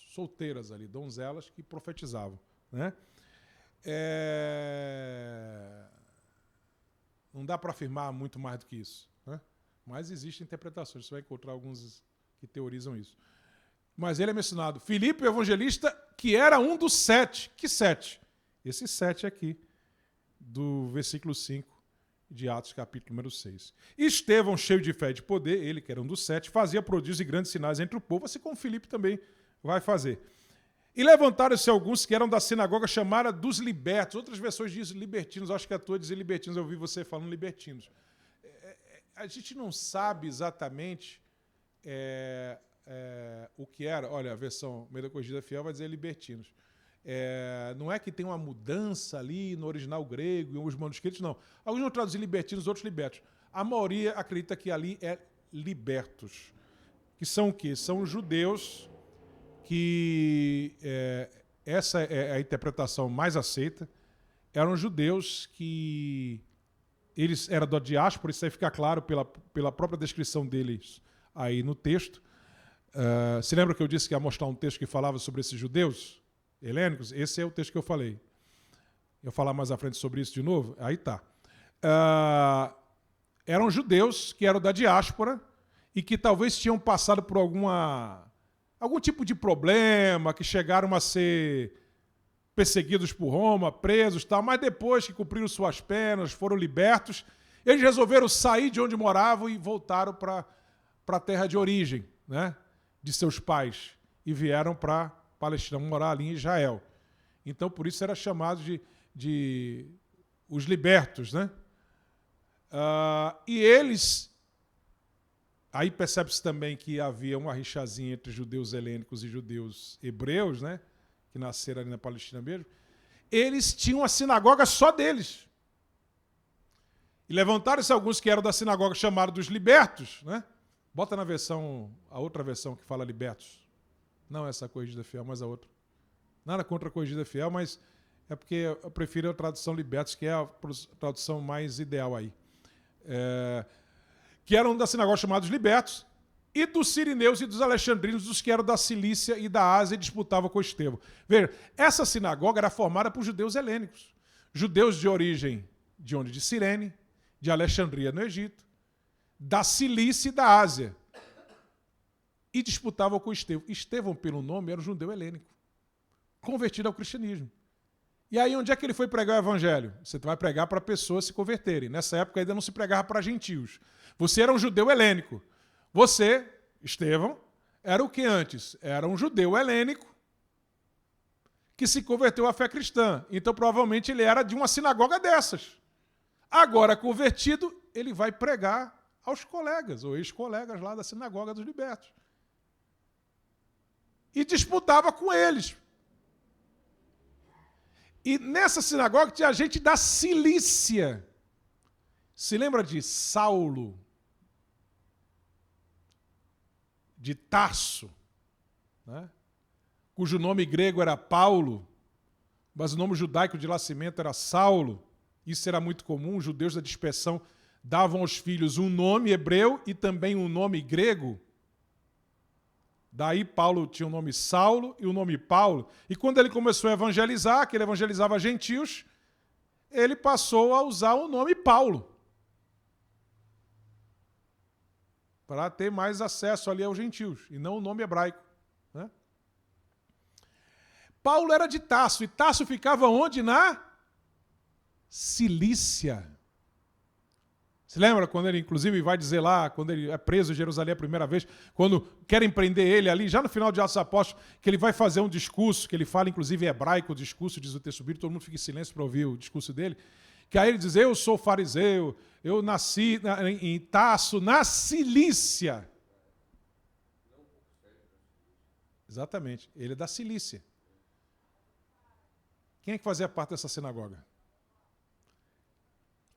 [SPEAKER 1] solteiras ali, donzelas que profetizavam, né? Não dá para afirmar muito mais do que isso, né? Mas existem interpretações, você vai encontrar alguns que teorizam isso. Mas ele é mencionado, Filipe, o evangelista, que era um dos 7. Que 7? Esse 7 aqui, do versículo 5 de Atos, capítulo número 6. Estevão, cheio de fé e de poder, ele que era um dos 7, fazia prodígios e grandes sinais entre o povo, assim como Filipe também vai fazer. E levantaram-se alguns que eram da sinagoga chamada dos libertos. Outras versões dizem libertinos, acho que a tua dizer libertinos, eu ouvi você falando libertinos. A gente não sabe exatamente o que era. Olha, a versão Meio da Corrigida Fiel vai dizer libertinos. Não é que tem uma mudança ali no original grego, em alguns manuscritos, não. Alguns vão traduzir libertinos, outros libertos. A maioria acredita que ali é libertos. Que são o quê? São os judeus que... essa é a interpretação mais aceita. Eram judeus que... eles eram da diáspora, isso aí fica claro pela própria descrição deles aí no texto. Se lembra que eu disse que ia mostrar um texto que falava sobre esses judeus helênicos? Esse é o texto que eu falei. Eu falar mais à frente sobre isso de novo? Aí tá. Eram judeus que eram da diáspora e que talvez tinham passado por algum tipo de problema, que chegaram a ser perseguidos por Roma, presos, tal, mas depois que cumpriram suas penas, foram libertos, eles resolveram sair de onde moravam e voltaram para a terra de origem, né, de seus pais, e vieram para Palestina, morar ali em Israel. Então, por isso era chamado de os libertos, né? E eles... Aí percebe-se também que havia uma rixazinha entre judeus helênicos e judeus hebreus, né? Que nasceram ali na Palestina mesmo. Eles tinham uma sinagoga só deles. E levantaram-se alguns que eram da sinagoga chamados dos libertos, né? Bota na versão, a outra versão que fala libertos. Não essa Corrigida Fiel, mas a outra. Nada contra a Corrigida Fiel, mas é porque eu prefiro a tradução libertos, que é a tradução mais ideal aí. que eram da sinagoga chamados libertos, e dos sirineus e dos alexandrinos, dos que eram da Cilícia e da Ásia, e disputavam com Estevão. Veja, essa sinagoga era formada por judeus helênicos. Judeus de origem de onde? De Cirene, de Alexandria, no Egito, da Cilícia e da Ásia. E disputavam com Estevão. Estevão, pelo nome, era um judeu helênico, convertido ao cristianismo. E aí, onde é que ele foi pregar o evangelho? Você vai pregar para pessoas se converterem. Nessa época ainda não se pregava para gentios. Você era um judeu helênico. Você, Estevão, era o que antes? Era um judeu helênico que se converteu à fé cristã. Então, provavelmente, ele era de uma sinagoga dessas. Agora, convertido, ele vai pregar aos colegas, ou ex-colegas lá da sinagoga dos libertos. E disputava com eles. E nessa sinagoga tinha gente da Cilícia. Se lembra de Saulo? De Tarso, né? Cujo nome grego era Paulo, mas o nome judaico de nascimento era Saulo. Isso era muito comum, os judeus da dispersão davam aos filhos um nome hebreu e também um nome grego. Daí Paulo tinha o nome Saulo e o nome Paulo. E quando ele começou a evangelizar, que ele evangelizava gentios, ele passou a usar o nome Paulo, para ter mais acesso ali aos gentios, e não o nome hebraico, né? Paulo era de Tarso, e Tarso ficava onde? Na Cilícia. Você lembra quando ele, inclusive, vai dizer lá, quando ele é preso em Jerusalém a primeira vez, quando querem prender ele ali, já no final de Atos dos Apóstolos, que ele vai fazer um discurso, que ele fala, inclusive, em hebraico, o discurso, diz o texto bíblico, todo mundo fica em silêncio para ouvir o discurso dele, que aí ele diz, eu sou fariseu, eu nasci em Tarso, na Cilícia. Exatamente, ele é da Cilícia. Quem é que fazia parte dessa sinagoga?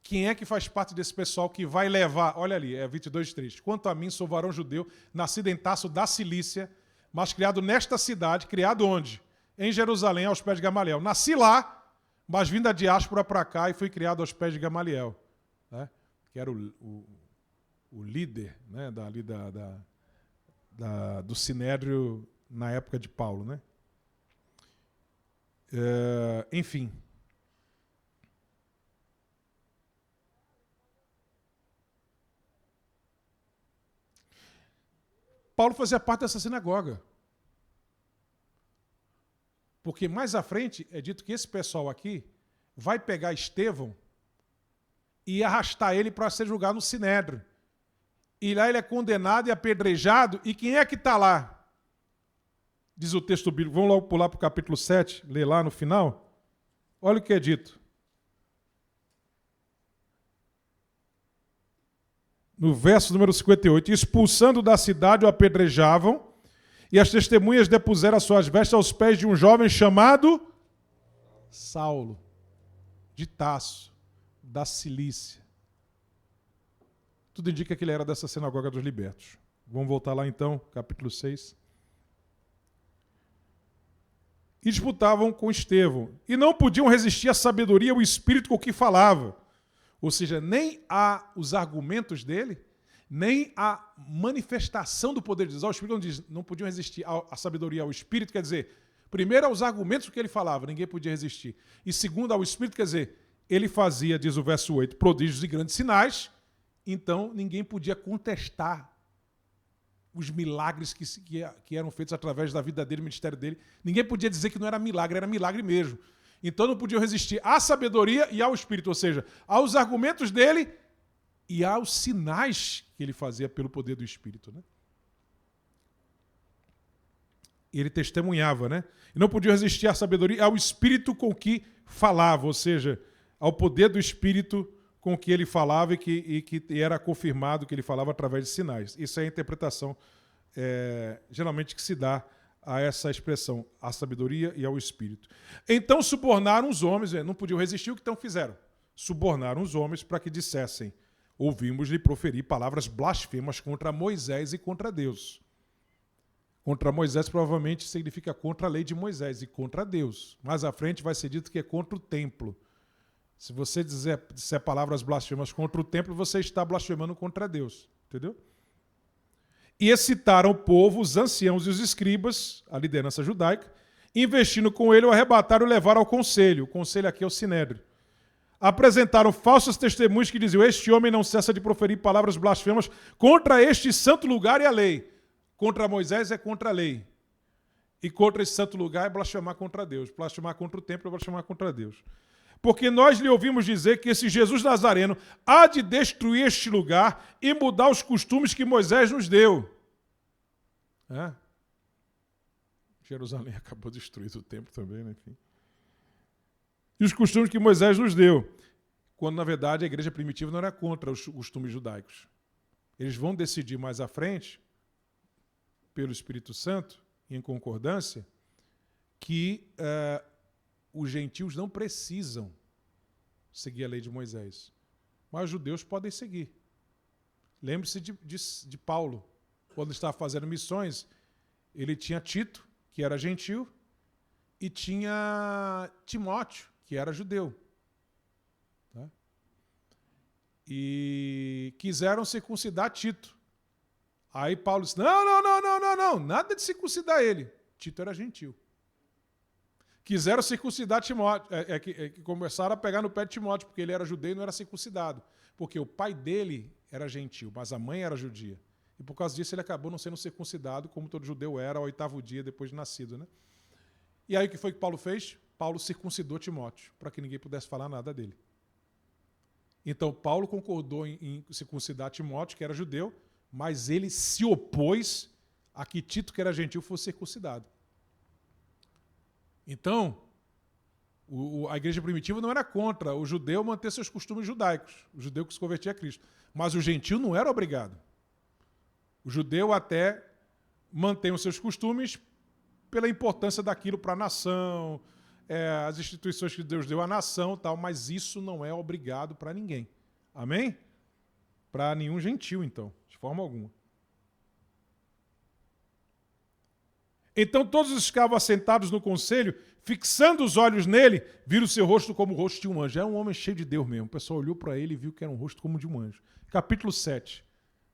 [SPEAKER 1] Quem é que faz parte desse pessoal que vai levar, olha ali, é 22:3. Quanto a mim, sou varão judeu, nascido em Tarso da Cilícia, mas criado nesta cidade, criado onde? Em Jerusalém, aos pés de Gamaliel. Nasci lá, mas vim da diáspora para cá e fui criado aos pés de Gamaliel, né? Que era o líder, né, do Sinédrio na época de Paulo, né? Enfim. Paulo fazia parte dessa sinagoga. Porque mais à frente é dito que esse pessoal aqui vai pegar Estevão e arrastar ele para ser julgado no Sinédrio. E lá ele é condenado e apedrejado. E quem é que está lá? Diz o texto bíblico. Vamos logo pular para o capítulo 7, ler lá no final. Olha o que é dito. No verso número 58. Expulsando da cidade o apedrejavam, e as testemunhas depuseram as suas vestes aos pés de um jovem chamado Saulo, de Tarso, da Cilícia. Tudo indica que ele era dessa sinagoga dos libertos. Vamos voltar lá então, capítulo 6. E disputavam com Estevão, e não podiam resistir à sabedoria e ao espírito com que falava. Ou seja, nem os argumentos dele, nem a manifestação do poder de Deus. O Espírito não podiam resistir à sabedoria, ao Espírito, quer dizer, primeiro aos argumentos que ele falava, ninguém podia resistir. E segundo ao Espírito, quer dizer, ele fazia, diz o verso 8, prodígios e grandes sinais, então ninguém podia contestar os milagres que eram feitos através da vida dele, do ministério dele. Ninguém podia dizer que não era milagre mesmo. Então não podiam resistir à sabedoria e ao Espírito, ou seja, aos argumentos dele e aos sinais que ele fazia pelo poder do Espírito, né? Ele testemunhava, né? E não podia resistir à sabedoria e ao Espírito com que falava, ou seja, ao poder do Espírito com que ele falava e que era confirmado que ele falava através de sinais. Isso é a interpretação geralmente que se dá a essa expressão, à sabedoria e ao Espírito. Então subornaram os homens, não podiam resistir, o que então fizeram? Subornaram os homens para que dissessem, ouvimos-lhe proferir palavras blasfemas contra Moisés e contra Deus. Contra Moisés provavelmente significa contra a lei de Moisés e contra Deus. Mais à frente vai ser dito que é contra o templo. Se você disser palavras blasfemas contra o templo, você está blasfemando contra Deus. Entendeu? E excitaram o povo, os anciãos e os escribas, a liderança judaica, investindo com ele, o arrebataram e o levaram ao conselho. O conselho aqui é o Sinédrio. Apresentaram falsos testemunhos que diziam: este homem não cessa de proferir palavras blasfemas contra este santo lugar e a lei. Contra Moisés é contra a lei. E contra esse santo lugar é blasfemar contra Deus. Blasfemar contra o templo é blasfemar contra Deus. Porque nós lhe ouvimos dizer que esse Jesus Nazareno há de destruir este lugar e mudar os costumes que Moisés nos deu. Jerusalém acabou destruindo o templo também, né? Enfim. E os costumes que Moisés nos deu. Quando, na verdade, a igreja primitiva não era contra os costumes judaicos. Eles vão decidir mais à frente, pelo Espírito Santo, em concordância, que os gentios não precisam seguir a lei de Moisés. Mas os judeus podem seguir. Lembre-se de Paulo. Quando estava fazendo missões, ele tinha Tito, que era gentil, e tinha Timóteo, que era judeu. Tá? E quiseram circuncidar Tito. Aí Paulo disse: não, nada de circuncidar ele. Tito era gentil. Quiseram circuncidar Timóteo, que começaram a pegar no pé de Timóteo, porque ele era judeu e não era circuncidado. Porque o pai dele era gentil, mas a mãe era judia. E por causa disso ele acabou não sendo circuncidado, como todo judeu era, ao 8º dia depois de nascido. Né? E aí o que foi que Paulo fez? Paulo circuncidou Timóteo, para que ninguém pudesse falar nada dele. Então Paulo concordou em circuncidar Timóteo, que era judeu, mas ele se opôs a que Tito, que era gentil, fosse circuncidado. Então, a igreja primitiva não era contra o judeu manter seus costumes judaicos, o judeu que se convertia a Cristo. Mas o gentil não era obrigado. O judeu até mantém os seus costumes pela importância daquilo para a nação, as instituições que Deus deu à nação, tal, mas isso não é obrigado para ninguém. Amém? Para nenhum gentil, então, de forma alguma. Então todos os que ficavam assentados no conselho, fixando os olhos nele, viram o seu rosto como o rosto de um anjo. Era um homem cheio de Deus mesmo. O pessoal olhou para ele e viu que era um rosto como de um anjo. Capítulo 7.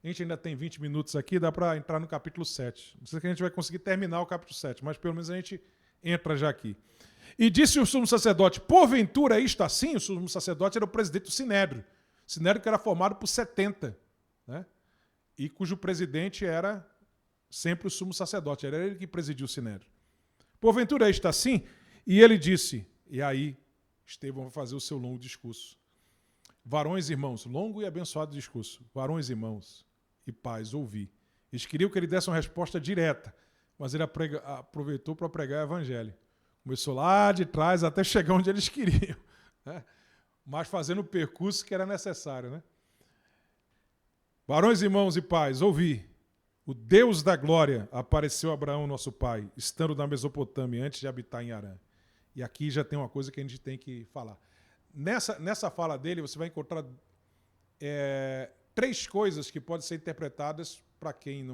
[SPEAKER 1] A gente ainda tem 20 minutos aqui, dá para entrar no capítulo 7. Não sei se a gente vai conseguir terminar o capítulo 7, mas pelo menos a gente entra já aqui. E disse o sumo sacerdote: porventura isto assim? O sumo sacerdote era o presidente do Sinédrio. O Sinédrio que era formado por 70, né? E cujo presidente era sempre o sumo sacerdote. Era ele que presidia o Sinédrio. Porventura isto assim? E ele disse, e aí Estevão vai fazer o seu longo discurso. Varões, irmãos, longo e abençoado discurso. Varões, irmãos e pais, ouvi. Eles queriam que ele desse uma resposta direta, mas ele aproveitou para pregar o evangelho. Começou lá de trás até chegar onde eles queriam, né? Mas fazendo o percurso que era necessário. Né? Varões, irmãos e pais, ouvi. O Deus da glória apareceu a Abraão, nosso pai, estando na Mesopotâmia, antes de habitar em Harã. E aqui já tem uma coisa que a gente tem que falar. Nessa fala dele, você vai encontrar 3 coisas que podem ser interpretadas para quem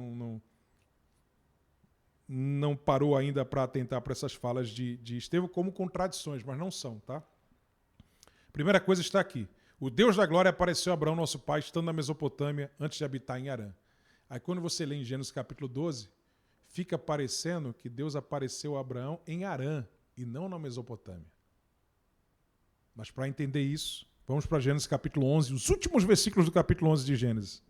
[SPEAKER 1] não parou ainda para atentar para essas falas de Estevão como contradições, mas não são, tá? Primeira coisa está aqui. O Deus da glória apareceu a Abraão, nosso pai, estando na Mesopotâmia, antes de habitar em Harã. Aí quando você lê em Gênesis capítulo 12, fica parecendo que Deus apareceu a Abraão em Harã e não na Mesopotâmia. Mas para entender isso, vamos para Gênesis capítulo 11, os últimos versículos do capítulo 11 de Gênesis.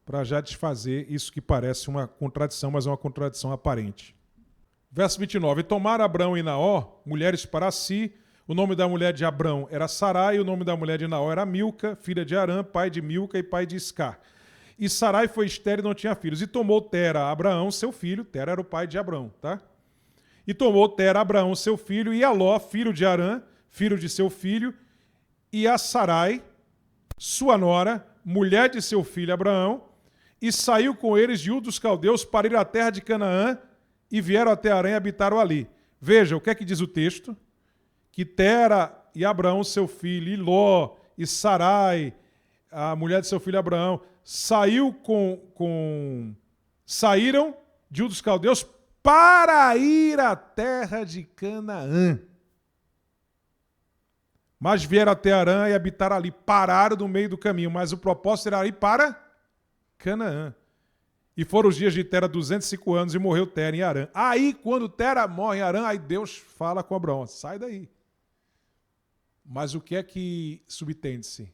[SPEAKER 1] Para já desfazer isso que parece uma contradição, mas é uma contradição aparente. Verso 29. E tomaram Abrão e Naó mulheres para si. O nome da mulher de Abrão era Sarai, e o nome da mulher de Naó era Milca, filha de Arã, pai de Milca e pai de Iscar. E Sarai foi estéril e não tinha filhos. E tomou Tera Abraão, seu filho. Tera era o pai de Abrão, tá? E tomou Tera Abraão, seu filho, e Aló, filho de Arã, filho de seu filho, e a Sarai, sua nora, mulher de seu filho Abraão, e saiu com eles de Ur dos Caldeus para ir à terra de Canaã, e vieram até Harã e habitaram ali. Veja, o que é que diz o texto? Que Tera e Abraão, seu filho, e Ló, e Sarai, a mulher de seu filho Abraão, saíram de Ur dos Caldeus para ir à terra de Canaã. Mas vieram até Harã e habitaram ali. Pararam no meio do caminho, mas o propósito era ir para Canaã. E foram os dias de Tera 205 anos e morreu Tera em Harã. Aí, quando Tera morre em Harã, aí Deus fala com Abraão, sai daí. Mas o que é que subtende-se?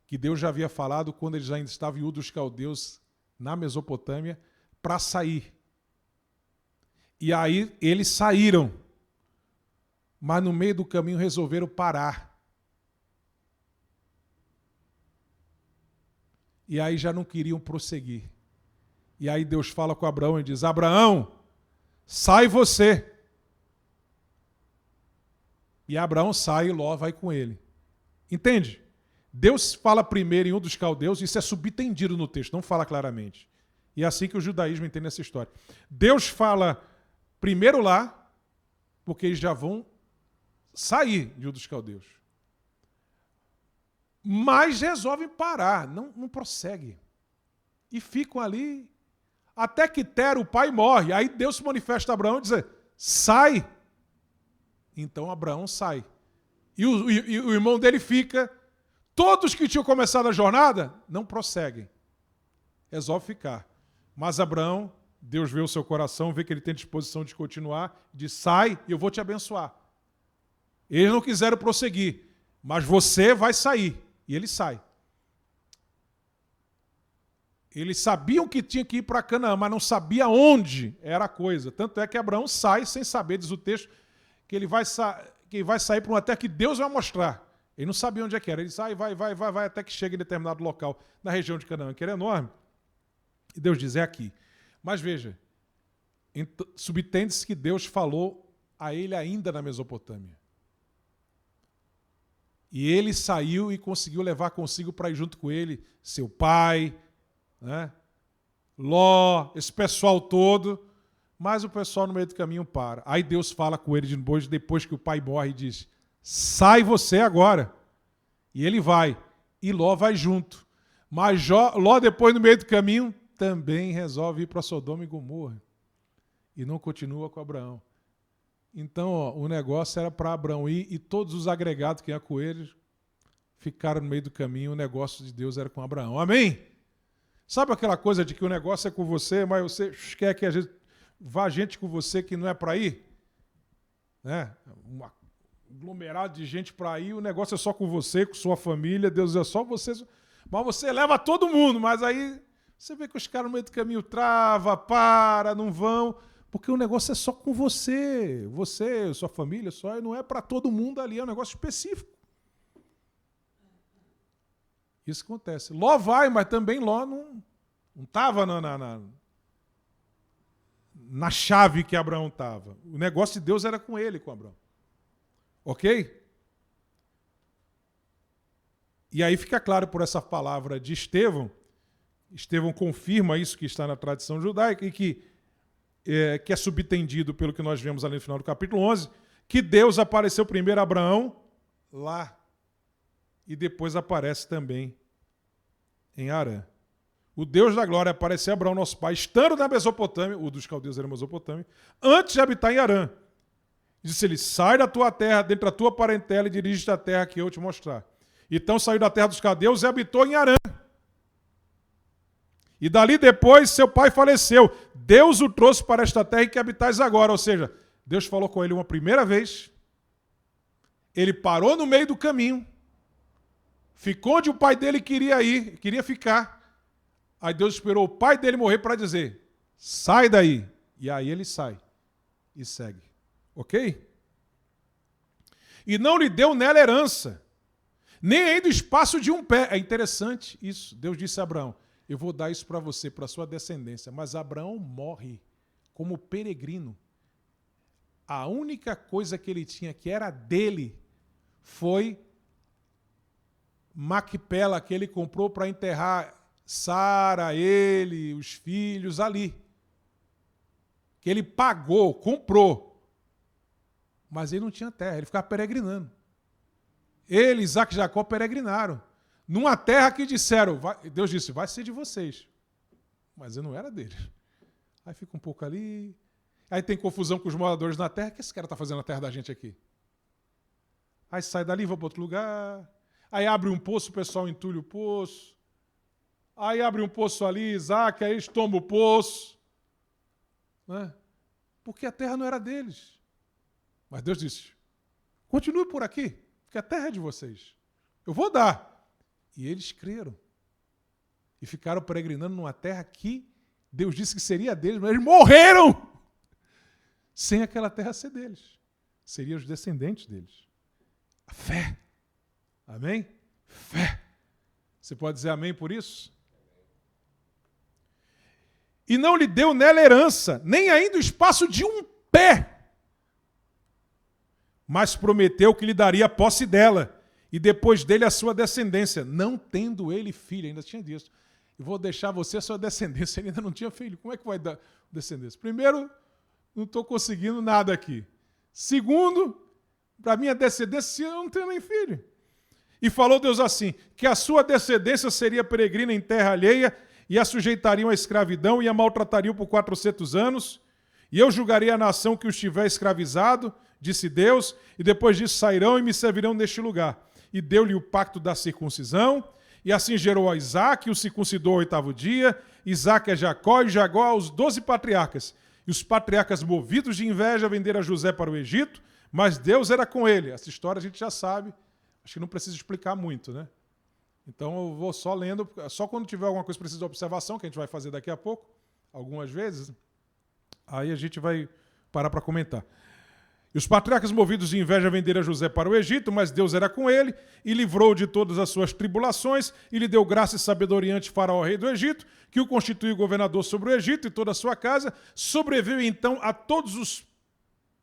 [SPEAKER 1] Que Deus já havia falado quando eles ainda estavam em Ur dos Caldeus, na Mesopotâmia, para sair. E aí eles saíram. Mas no meio do caminho resolveram parar. E aí já não queriam prosseguir. E aí Deus fala com Abraão e diz, Abraão, sai você. E Abraão sai e Ló vai com ele. Entende? Deus fala primeiro em Ur dos Caldeus, isso é subtendido no texto, não fala claramente. E é assim que o judaísmo entende essa história. Deus fala primeiro lá, porque eles já vão sair de Ur dos Caldeus. Mas resolvem parar, não prosseguem. E ficam ali, até que Tera, o pai, morre. Aí Deus se manifesta a Abraão e diz, sai. Então Abraão sai. E o irmão dele fica. Todos que tinham começado a jornada não prosseguem. Resolve ficar. Mas Abraão, Deus vê o seu coração, vê que ele tem disposição de continuar, diz, sai e eu vou te abençoar. Eles não quiseram prosseguir, mas você vai sair. E ele sai. Eles sabiam que tinha que ir para Canaã, mas não sabia onde era a coisa. Tanto é que Abraão sai sem saber, diz o texto, que ele vai sair para uma terra que Deus vai mostrar. Ele não sabia onde é que era. Ele sai, vai, até que chega em determinado local, na região de Canaã, que era enorme. E Deus diz, é aqui. Mas veja, subtende-se que Deus falou a ele ainda na Mesopotâmia. E ele saiu e conseguiu levar consigo para ir junto com ele seu pai, né? Ló, esse pessoal todo. Mas o pessoal no meio do caminho para. Aí Deus fala com ele depois que o pai morre e diz, sai você agora. E ele vai. E Ló vai junto. Mas Ló, depois no meio do caminho, também resolve ir para Sodoma e Gomorra. E não continua com Abraão. Então, o negócio era para Abraão ir e todos os agregados que iam com ele ficaram no meio do caminho. O negócio de Deus era com Abraão. Amém? Sabe aquela coisa de que o negócio é com você, mas você quer que a gente vá gente com você que não é para ir? Né? Um aglomerado de gente para ir, o negócio é só com você, com sua família, Deus é só você. Mas você leva todo mundo, mas aí você vê que os caras no meio do caminho trava, para, não vão, porque o negócio é só com você, sua família, só não é para todo mundo ali, é um negócio específico. Isso acontece. Ló vai, mas também Ló não estava na chave que Abraão estava. O negócio de Deus era com ele, com Abraão. Ok? E aí fica claro por essa palavra de Estevão. Estevão confirma isso que está na tradição judaica e que é subtendido pelo que nós vemos ali no final do capítulo 11, que Deus apareceu primeiro a Abraão lá e depois aparece também em Harã. O Deus da glória apareceu a Abraão, nosso pai, estando na Mesopotâmia, o dos caldeus era Mesopotâmia, antes de habitar em Harã. Disse-lhe, sai da tua terra, dentre a tua parentela e dirige-te à terra que eu te mostrar. Então saiu da terra dos caldeus e habitou em Harã. E dali depois seu pai faleceu. Deus o trouxe para esta terra em que habitais agora. Ou seja, Deus falou com ele uma primeira vez, ele parou no meio do caminho, ficou onde o pai dele queria ir, queria ficar. Aí Deus esperou o pai dele morrer para dizer, sai daí. E aí ele sai e segue. Ok? E não lhe deu nela herança, nem ainda o espaço de um pé. É interessante isso. Deus disse a Abraão, eu vou dar isso para você, para a sua descendência. Mas Abraão morre como peregrino. A única coisa que ele tinha que era dele foi Macpela, que ele comprou para enterrar Sara, ele, os filhos ali. Que ele pagou, comprou. Mas ele não tinha terra, ele ficava peregrinando. Ele, Isaac e Jacó peregrinaram. Numa terra que disseram, Deus disse, vai ser de vocês. Mas eu não era dele. Aí fica um pouco ali. Aí tem confusão com os moradores na terra. O que esse cara está fazendo na terra da gente aqui? Aí sai dali, vai para outro lugar. Aí abre um poço, o pessoal entulha o poço. Aí abre um poço ali, Isaac, aí eles tomam o poço. Né? Porque a terra não era deles. Mas Deus disse, continue por aqui, porque a terra é de vocês. Eu vou dar. E eles creram. E ficaram peregrinando numa terra que Deus disse que seria deles, mas eles morreram sem aquela terra ser deles. Seriam os descendentes deles. A fé. Amém? Fé. Você pode dizer amém por isso? E não lhe deu nela herança, nem ainda o espaço de um pé. Mas prometeu que lhe daria a posse dela, e depois dele a sua descendência, não tendo ele filho. Ainda tinha dito, eu vou deixar você a sua descendência. Ele ainda não tinha filho. Como é que vai dar descendência? Primeiro, não estou conseguindo nada aqui. Segundo, para minha descendência, eu não tenho nem filho. E falou Deus assim, que a sua descendência seria peregrina em terra alheia, e a sujeitariam à escravidão, e a maltratariam por 400 anos, e eu julgarei a nação que os tiver escravizado, disse Deus, e depois disso sairão e me servirão neste lugar. E deu-lhe o pacto da circuncisão, e assim gerou a Isaque, o circuncidou ao 8º dia, Isaque a Jacó, e Jacó aos 12 patriarcas. E os patriarcas, movidos de inveja, venderam José para o Egito, mas Deus era com ele. Essa história a gente já sabe, acho que não precisa explicar muito, né? Então eu vou só lendo, só quando tiver alguma coisa que precisa de observação, que a gente vai fazer daqui a pouco, algumas vezes, aí a gente vai parar para comentar. E os patriarcas movidos de inveja venderam José para o Egito, mas Deus era com ele, e livrou de todas as suas tribulações, e lhe deu graça e sabedoria ante Faraó, rei do Egito, que o constituiu governador sobre o Egito e toda a sua casa. Sobreveio então a todos os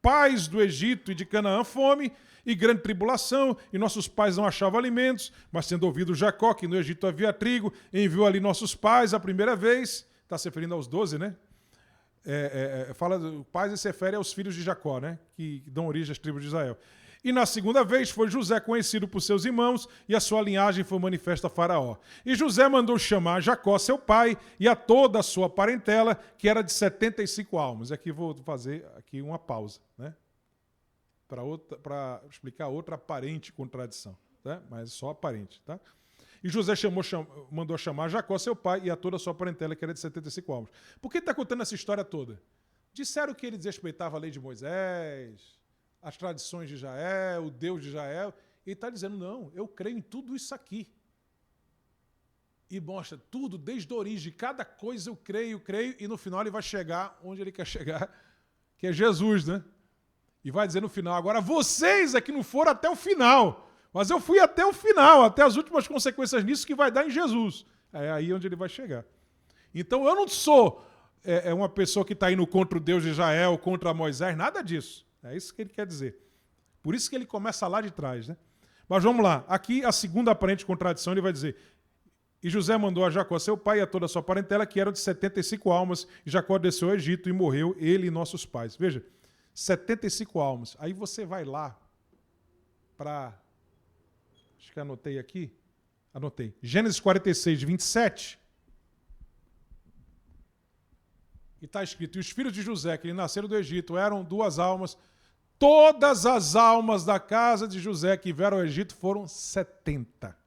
[SPEAKER 1] pais do Egito e de Canaã fome, e grande tribulação, e nossos pais não achavam alimentos, mas tendo ouvido Jacó, que no Egito havia trigo, enviou ali nossos pais a primeira vez, está se referindo aos 12, né? Fala, pais se refere aos filhos de Jacó, né? Que dão origem às tribos de Israel. E na segunda vez foi José conhecido por seus irmãos, e a sua linhagem foi manifesta a Faraó. E José mandou chamar Jacó, seu pai, e a toda a sua parentela, que era de 75 almas. Aqui vou fazer aqui uma pausa, né? Para explicar outra aparente contradição, tá? Mas só aparente. Tá? E José mandou chamar Jacó, seu pai, e a toda a sua parentela, que era de 75 almas. Por que está contando essa história toda? Disseram que ele desrespeitava a lei de Moisés, as tradições de Israel, o Deus de Israel. E ele está dizendo, não, eu creio em tudo isso aqui. E mostra tudo, desde a origem, cada coisa eu creio, e no final ele vai chegar onde ele quer chegar, que é Jesus, né? E vai dizer no final, agora vocês é que não foram até o final, mas eu fui até o final, até as últimas consequências nisso que vai dar em Jesus. É aí onde ele vai chegar. Então eu não sou uma pessoa que está indo contra o Deus de Israel, contra Moisés, nada disso. É isso que ele quer dizer. Por isso que ele começa lá de trás, né? Mas vamos lá, aqui a segunda aparente contradição, ele vai dizer, e José mandou a Jacó, seu pai, e a toda a sua parentela, que eram de 75 almas, e Jacó desceu ao Egito e morreu, ele e nossos pais. Veja, 75 almas. Aí você vai lá para... Acho que anotei aqui. Anotei. Gênesis 46, 27. E está escrito, e os filhos de José, que lhe nasceram do Egito, eram 2 almas. Todas as almas da casa de José que vieram ao Egito foram 70.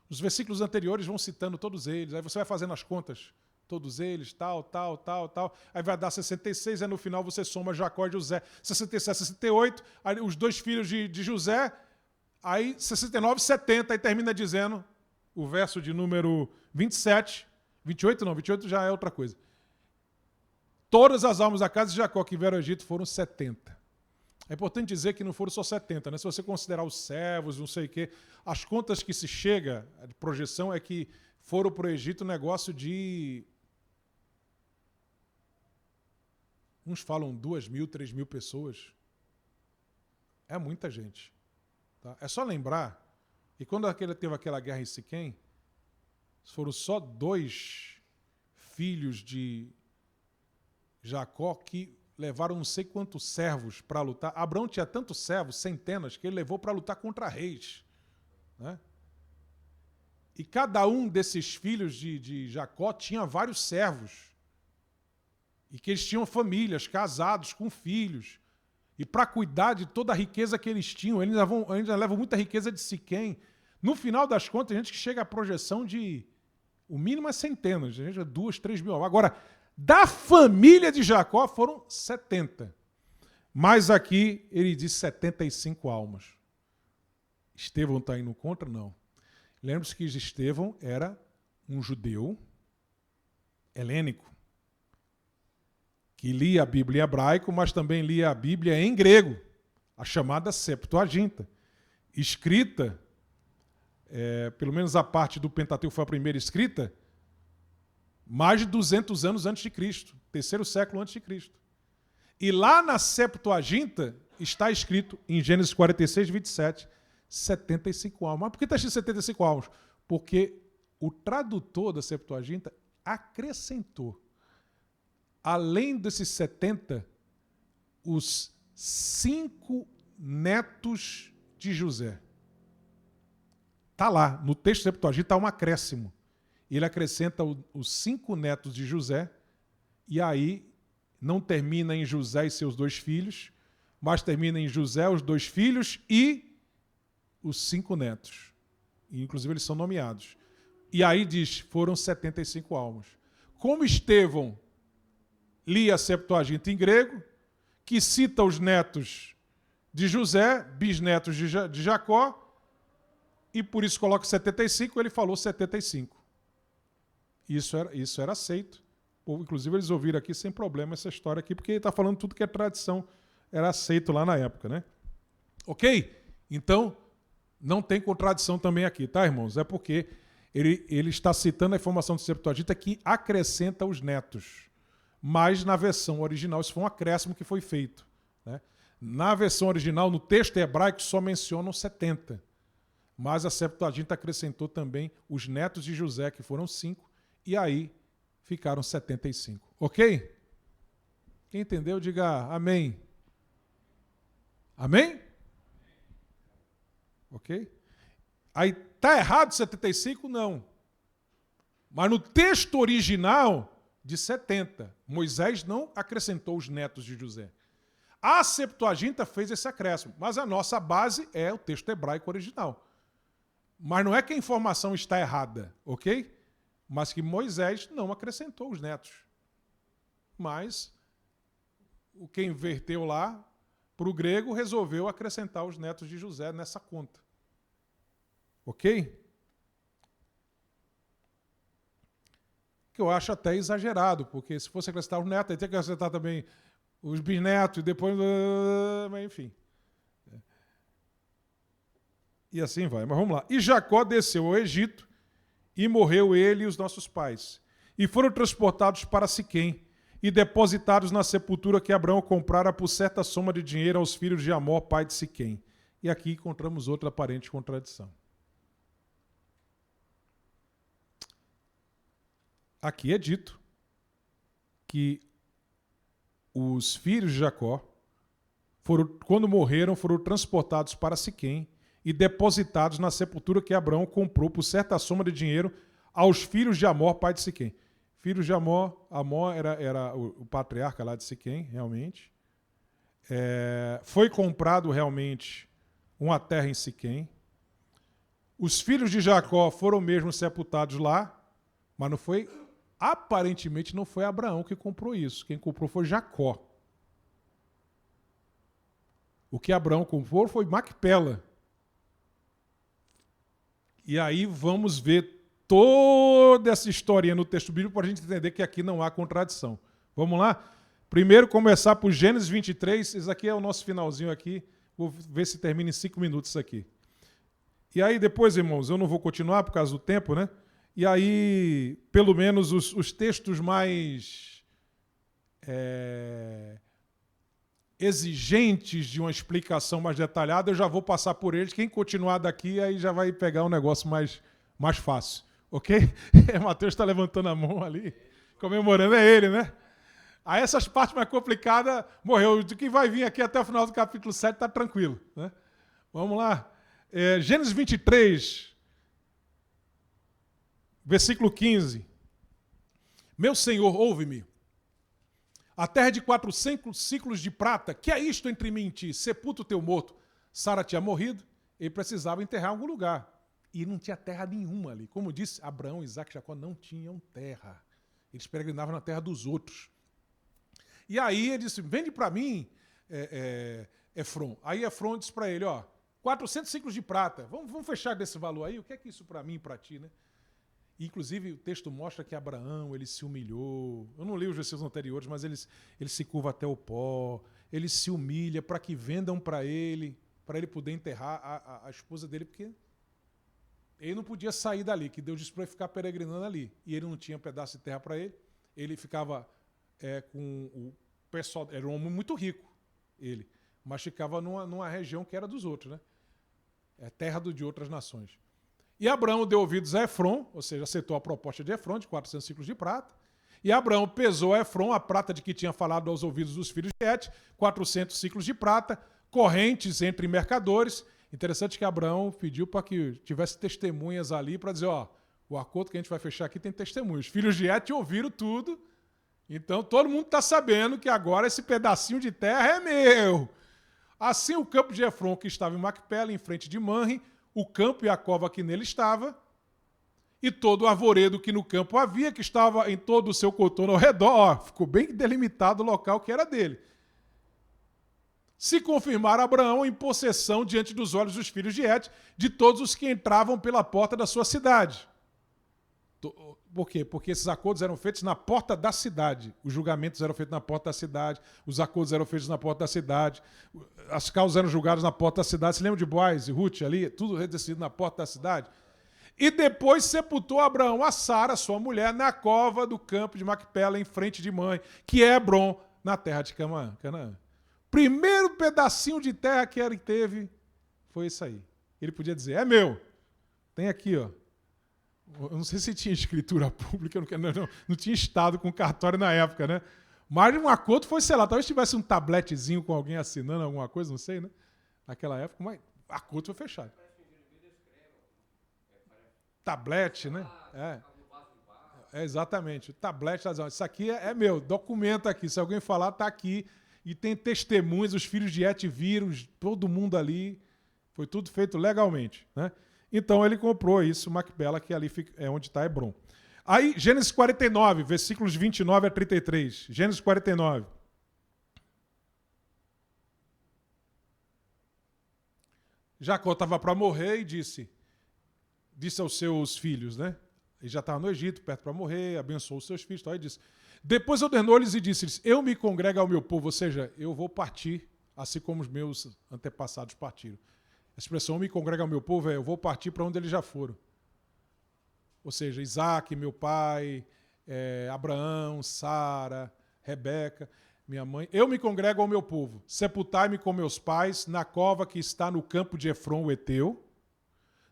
[SPEAKER 1] Os versículos anteriores vão citando todos eles. Aí você vai fazendo as contas. Todos eles, tal. Aí vai dar 66, aí no final você soma Jacó e José. 67, 68, aí os 2 filhos de José, aí 69, 70, aí termina dizendo o verso de número 27, 28 não, 28 já é outra coisa. Todas as almas da casa de Jacó que vieram ao Egito foram 70. É importante dizer que não foram só 70, né? Se você considerar os servos, não sei o quê, as contas que se chega, a projeção é que foram para o Egito um negócio de... Uns falam 2.000, 3.000 pessoas. É muita gente. Tá? É só lembrar que quando teve aquela guerra em Siquém, foram só 2 filhos de Jacó que levaram não sei quantos servos para lutar. Abraão tinha tantos servos, centenas, que ele levou para lutar contra reis. Né? E cada um desses filhos de Jacó tinha vários servos. E que eles tinham famílias, casados, com filhos. e para cuidar de toda a riqueza que eles tinham. Eles ainda levam muita riqueza de Siquém. No final das contas, a gente que chega à projeção de, o mínimo é centenas, a gente é 2, 3 mil. Agora, da família de Jacó foram 70. Mas aqui ele diz 75 almas. Estevão está indo contra? Não. Lembre-se que Estevão era um judeu helênico, que lia a Bíblia em hebraico, mas também lia a Bíblia em grego, a chamada Septuaginta, escrita, pelo menos a parte do Pentateuco foi a primeira escrita, mais de 200 anos antes de Cristo, terceiro século antes de Cristo. E lá na Septuaginta está escrito, em Gênesis 46, 27, 75 almas. Mas por que está escrito 75 almas? Porque o tradutor da Septuaginta acrescentou, além desses 70, os 5 netos de José. Está lá, no texto da Septuaginta está um acréscimo. Ele acrescenta os 5 netos de José, e aí não termina em José e seus 2 filhos, mas termina em José, os 2 filhos e os 5 netos. E, inclusive, eles são nomeados. E aí diz, foram 75 almas. Como Estevão lia a Septuaginta em grego, que cita os netos de José, bisnetos de Jacó, e por isso coloca 75, ele falou 75. Isso era aceito. Inclusive, eles ouviram aqui sem problema essa história aqui, porque ele está falando tudo que é tradição, era aceito lá na época, né? Ok? Então, não tem contradição também aqui, tá, irmãos? É porque ele está citando a informação do Septuaginta que acrescenta os netos. Mas na versão original, isso foi um acréscimo que foi feito, né? Na versão original, no texto hebraico, só mencionam 70. Mas a Septuaginta acrescentou também os netos de José, que foram 5, e aí ficaram 75. Ok? Quem entendeu, diga amém. Amém? Ok? Aí, está errado 75? Não. Mas no texto original, de 70, Moisés não acrescentou os netos de José. A Septuaginta fez esse acréscimo, mas a nossa base é o texto hebraico original. Mas não é que a informação está errada, ok? Mas que Moisés não acrescentou os netos. Mas quem inverteu lá para o grego resolveu acrescentar os netos de José nessa conta. Ok? Que eu acho até exagerado, porque se fosse acrescentar os netos, aí tem que acrescentar também os bisnetos e depois... Mas enfim. E assim vai. Mas vamos lá. E Jacó desceu ao Egito e morreu ele e os nossos pais. E foram transportados para Siquém e depositados na sepultura que Abraão comprara por certa soma de dinheiro aos filhos de Amor, pai de Siquém. E aqui encontramos outra aparente contradição. Aqui é dito que os filhos de Jacó, quando morreram, foram transportados para Siquém e depositados na sepultura que Abraão comprou por certa soma de dinheiro aos filhos de Amor, pai de Siquém. Filhos de Amor era o patriarca lá de Siquém, realmente. Foi comprado realmente uma terra em Siquém. Os filhos de Jacó foram mesmo sepultados lá, mas aparentemente não foi Abraão que comprou isso. Quem comprou foi Jacó. O que Abraão comprou foi Macpela. E aí vamos ver toda essa historinha no texto bíblico para a gente entender que aqui não há contradição. Vamos lá? Primeiro começar por Gênesis 23. Esse aqui é o nosso finalzinho aqui. Vou ver se termina em 5 minutos isso aqui. E aí depois, irmãos, eu não vou continuar por causa do tempo, né? E aí, pelo menos os textos mais exigentes de uma explicação mais detalhada, eu já vou passar por eles. Quem continuar daqui, aí já vai pegar um negócio mais fácil. Ok? Mateus está levantando a mão ali, comemorando, é ele, né? Aí essas partes mais complicadas, morreu. Quem vai vir aqui até o final do capítulo 7 está tranquilo, né? Vamos lá. Gênesis 23... Versículo 15. Meu Senhor, ouve-me. A terra de 400 ciclos de prata, que é isto entre mim e ti? Sepulta o teu morto. Sara tinha morrido, ele precisava enterrar em algum lugar. E não tinha terra nenhuma ali. Como disse, Abraão, Isaac e Jacó não tinham terra. Eles peregrinavam na terra dos outros. E aí ele disse, vende para mim, Efron. Aí Efron disse para ele, 400 ciclos de prata. Vamos fechar desse valor aí? O que é isso para mim e para ti, né? E, inclusive, o texto mostra que Abraão, ele se humilhou. Eu não li os versículos anteriores, mas ele se curva até o pó. Ele se humilha para que vendam para ele poder enterrar a esposa dele, porque ele não podia sair dali, que Deus disse para ele ficar peregrinando ali. E ele não tinha um pedaço de terra para ele. Ele ficava com o pessoal... Era um homem muito rico, ele. Mas ficava numa região que era dos outros, né? Terra de outras nações. E Abraão deu ouvidos a Efron, ou seja, aceitou a proposta de Efron, de 400 ciclos de prata. E Abraão pesou a Efron, a prata de que tinha falado aos ouvidos dos filhos de Et, 400 ciclos de prata, correntes entre mercadores. Interessante que Abraão pediu para que tivesse testemunhas ali para dizer, o acordo que a gente vai fechar aqui tem testemunhas. Os filhos de Et ouviram tudo, então todo mundo está sabendo que agora esse pedacinho de terra é meu. Assim o campo de Efron, que estava em Macpela, em frente de Manre, o campo e a cova que nele estava, e todo o arvoredo que no campo havia, que estava em todo o seu contorno ao redor. Ficou bem delimitado o local que era dele. Se confirmar Abraão em possessão diante dos olhos dos filhos de Et, de todos os que entravam pela porta da sua cidade. Por quê? Porque esses acordos eram feitos na porta da cidade. Os julgamentos eram feitos na porta da cidade. Os acordos eram feitos na porta da cidade. As causas eram julgadas na porta da cidade. Você lembra de Boaz e Ruth ali? Tudo decidido na porta da cidade. E depois sepultou Abraão a Sara, sua mulher, na cova do campo de Macpela, em frente de Mãe, que é Hebron, na terra de Canaã. Primeiro pedacinho de terra que ele teve foi isso aí. Ele podia dizer, é meu. Tem aqui, Eu não sei se tinha escritura pública, não tinha estado com cartório na época, né? Mas um acordo foi, sei lá, talvez tivesse um tabletezinho com alguém assinando alguma coisa, não sei, né? Naquela época, mas o acordo foi fechado. Tablete, né? Exatamente. O tablete, isso aqui é meu, documento aqui. Se alguém falar, tá aqui. E tem testemunhas, os filhos de Et viram, todo mundo ali. Foi tudo feito legalmente, né? Então ele comprou isso, Macpela, que ali é onde está Hebron. Aí, Gênesis 49, versículos 29 a 33. Gênesis 49. Jacó estava para morrer e disse aos seus filhos, né? Ele já estava no Egito, perto para morrer, abençoou os seus filhos. Então ele disse, depois ordenou-lhes e disse-lhes, eu me congrego ao meu povo, ou seja, eu vou partir, assim como os meus antepassados partiram. A expressão me congrega ao meu povo eu vou partir para onde eles já foram. Ou seja, Isaac, meu pai, Abraão, Sara, Rebeca, minha mãe. Eu me congrego ao meu povo. Sepultai-me com meus pais na cova que está no campo de Efron, o Eteu,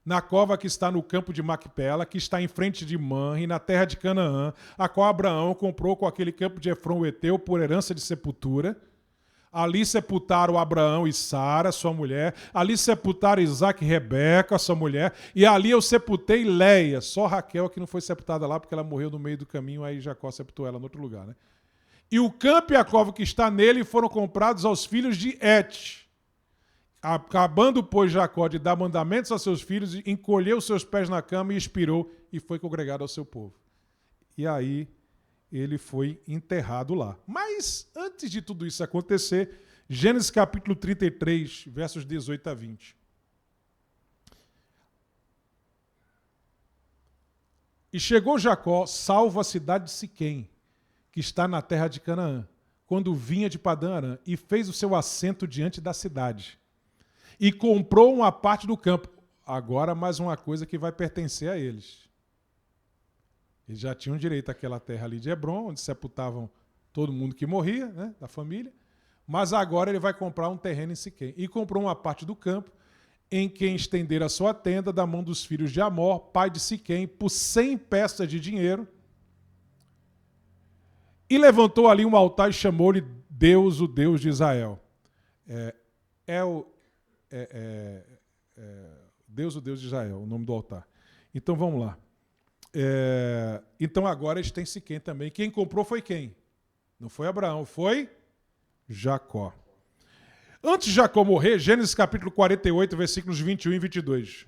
[SPEAKER 1] na cova que está no campo de Macpela, que está em frente de Manre, na terra de Canaã, a qual Abraão comprou com aquele campo de Efron, o Eteu, por herança de sepultura. Ali sepultaram Abraão e Sara, sua mulher. Ali sepultaram Isaac e Rebeca, sua mulher. E ali eu sepultei Leia. Só Raquel que não foi sepultada lá, porque ela morreu no meio do caminho, aí Jacó sepultou ela em outro lugar, né? E o campo e a cova que está nele foram comprados aos filhos de Et. Acabando, pois, Jacó de dar mandamentos a seus filhos, encolheu seus pés na cama e expirou, e foi congregado ao seu povo. E aí ele foi enterrado lá. Mas, antes de tudo isso acontecer, Gênesis capítulo 33, versos 18 a 20. E chegou Jacó, salvo a cidade de Siquém, que está na terra de Canaã, quando vinha de Padã Arã, e fez o seu assento diante da cidade. E comprou uma parte do campo. Agora mais uma coisa que vai pertencer a eles. Eles já tinham direito àquela terra ali de Hebron, onde sepultavam todo mundo que morria, né, da família. Mas agora ele vai comprar um terreno em Siquém. E comprou uma parte do campo, em quem estender a sua tenda da mão dos filhos de Amor, pai de Siquém, por 100 peças de dinheiro. E levantou ali um altar e chamou-lhe Deus, o Deus de Israel. Deus, o Deus de Israel, o nome do altar. Então vamos lá. Então agora eles têm Siquém também. Quem comprou foi quem? Não foi Abraão, foi Jacó. Antes de Jacó morrer, Gênesis capítulo 48, versículos 21 e 22.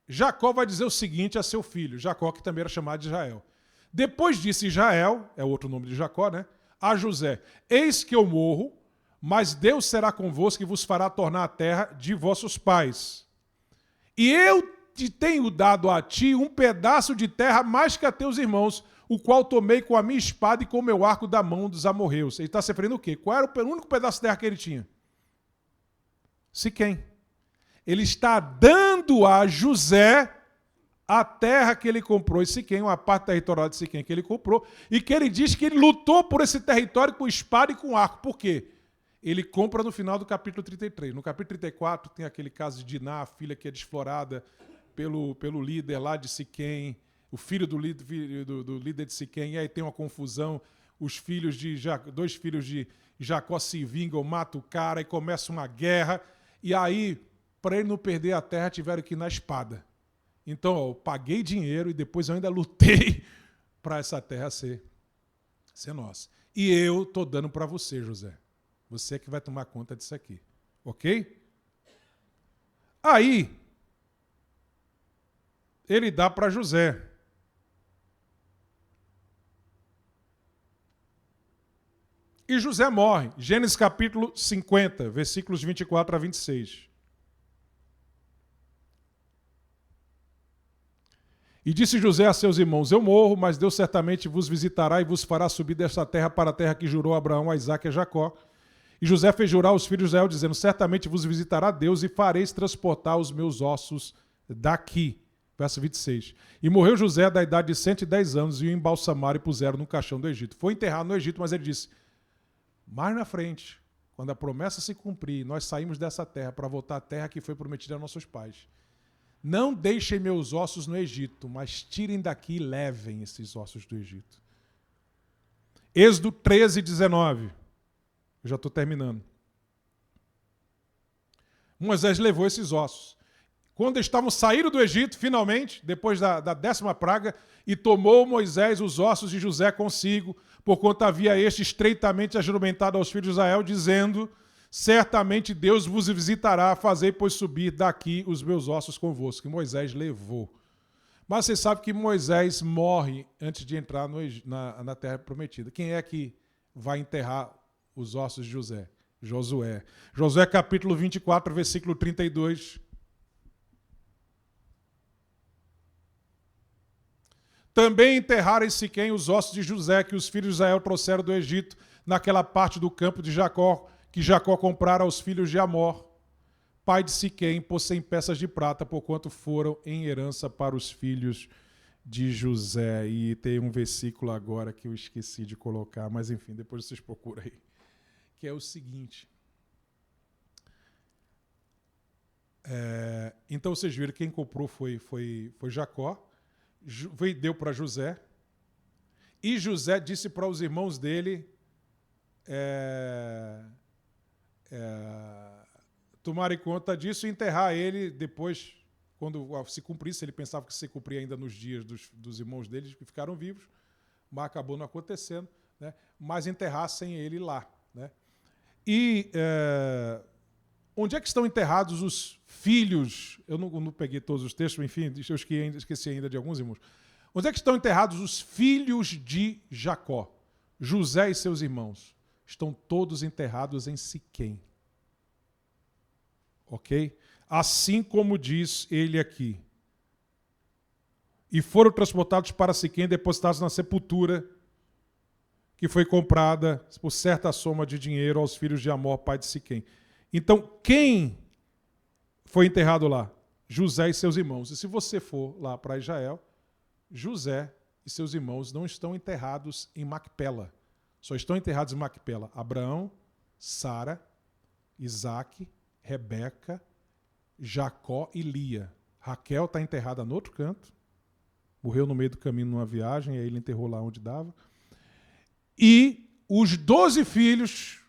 [SPEAKER 1] Jacó vai dizer o seguinte a seu filho, Jacó, que também era chamado de Israel. Depois disse Israel, é outro nome de Jacó, né? A José: eis que eu morro, mas Deus será convosco e vos fará tornar a terra de vossos pais. E eu te tenho dado a ti um pedaço de terra mais que a teus irmãos, o qual tomei com a minha espada e com o meu arco da mão dos amorreus. Ele está se referindo o quê? Qual era o único pedaço de terra que ele tinha? Siquém. Ele está dando a José a terra que ele comprou em Siquém, uma parte territorial de Siquém que ele comprou, e que ele diz que ele lutou por esse território com espada e com arco. Por quê? Ele compra no final do capítulo 33. No capítulo 34 tem aquele caso de Diná, a filha que é desflorada pelo líder lá de Siquém, o filho do líder de Siquém, e aí tem uma confusão, dois filhos de Jacó se vingam, matam o cara e começa uma guerra, e aí, para ele não perder a terra, tiveram que ir na espada. Então, eu paguei dinheiro e depois eu ainda lutei para essa terra ser nossa. E eu estou dando para você, José. Você que vai tomar conta disso aqui. Ok? Aí, ele dá para José. E José morre. Gênesis capítulo 50, versículos 24 a 26. E disse José a seus irmãos: eu morro, mas Deus certamente vos visitará e vos fará subir desta terra para a terra que jurou a Abraão, a Isaque e a Jacó. E José fez jurar aos filhos de Israel, dizendo: certamente vos visitará Deus e fareis transportar os meus ossos daqui. Verso 26. E morreu José da idade de 110 anos e o embalsamaram e puseram no caixão do Egito. Foi enterrado no Egito, mas ele disse: mais na frente, quando a promessa se cumprir, nós saímos dessa terra para voltar à terra que foi prometida a nossos pais. Não deixem meus ossos no Egito, mas tirem daqui e levem esses ossos do Egito. Êxodo 13, 19. Eu já estou terminando. Moisés levou esses ossos. Quando estavam saindo do Egito, finalmente, depois da 10ª praga, e tomou Moisés os ossos de José consigo, porquanto havia este estreitamente ajuramentado aos filhos de Israel, dizendo: certamente Deus vos visitará, fazei, pois, subir daqui os meus ossos convosco. E Moisés levou. Mas você sabe que Moisés morre antes de entrar na terra prometida. Quem é que vai enterrar os ossos de José? Josué. Josué capítulo 24, versículo 32. Também enterraram em Siquém os ossos de José, que os filhos de Israel trouxeram do Egito, naquela parte do campo de Jacó, que Jacó comprara aos filhos de Amor, pai de Siquém, por 100 peças de prata, porquanto foram em herança para os filhos de José. E tem um versículo agora que eu esqueci de colocar, mas enfim, depois vocês procuram aí, que é o seguinte. Então vocês viram, quem comprou foi Jacó, deu para José, e José disse para os irmãos dele tomarem conta disso e enterrar ele depois, quando se cumprisse. Ele pensava que se cumpria ainda nos dias dos irmãos dele, que ficaram vivos, mas acabou não acontecendo, né? Mas enterrassem ele lá, né? E onde é que estão enterrados os filhos? Eu não peguei todos os textos, enfim, eu esqueci ainda de alguns, irmãos. Onde é que estão enterrados os filhos de Jacó? José e seus irmãos. Estão todos enterrados em Siquém. Ok? Assim como diz ele aqui. E foram transportados para Siquém, depositados na sepultura que foi comprada por certa soma de dinheiro aos filhos de Amor, pai de Siquém. Então, quem foi enterrado lá? José e seus irmãos. E se você for lá para Israel, José e seus irmãos não estão enterrados em Macpela. Só estão enterrados em Macpela Abraão, Sara, Isaque, Rebeca, Jacó e Lia. Raquel está enterrada no outro canto. Morreu no meio do caminho numa viagem, aí ele enterrou lá onde dava. E os 12 filhos,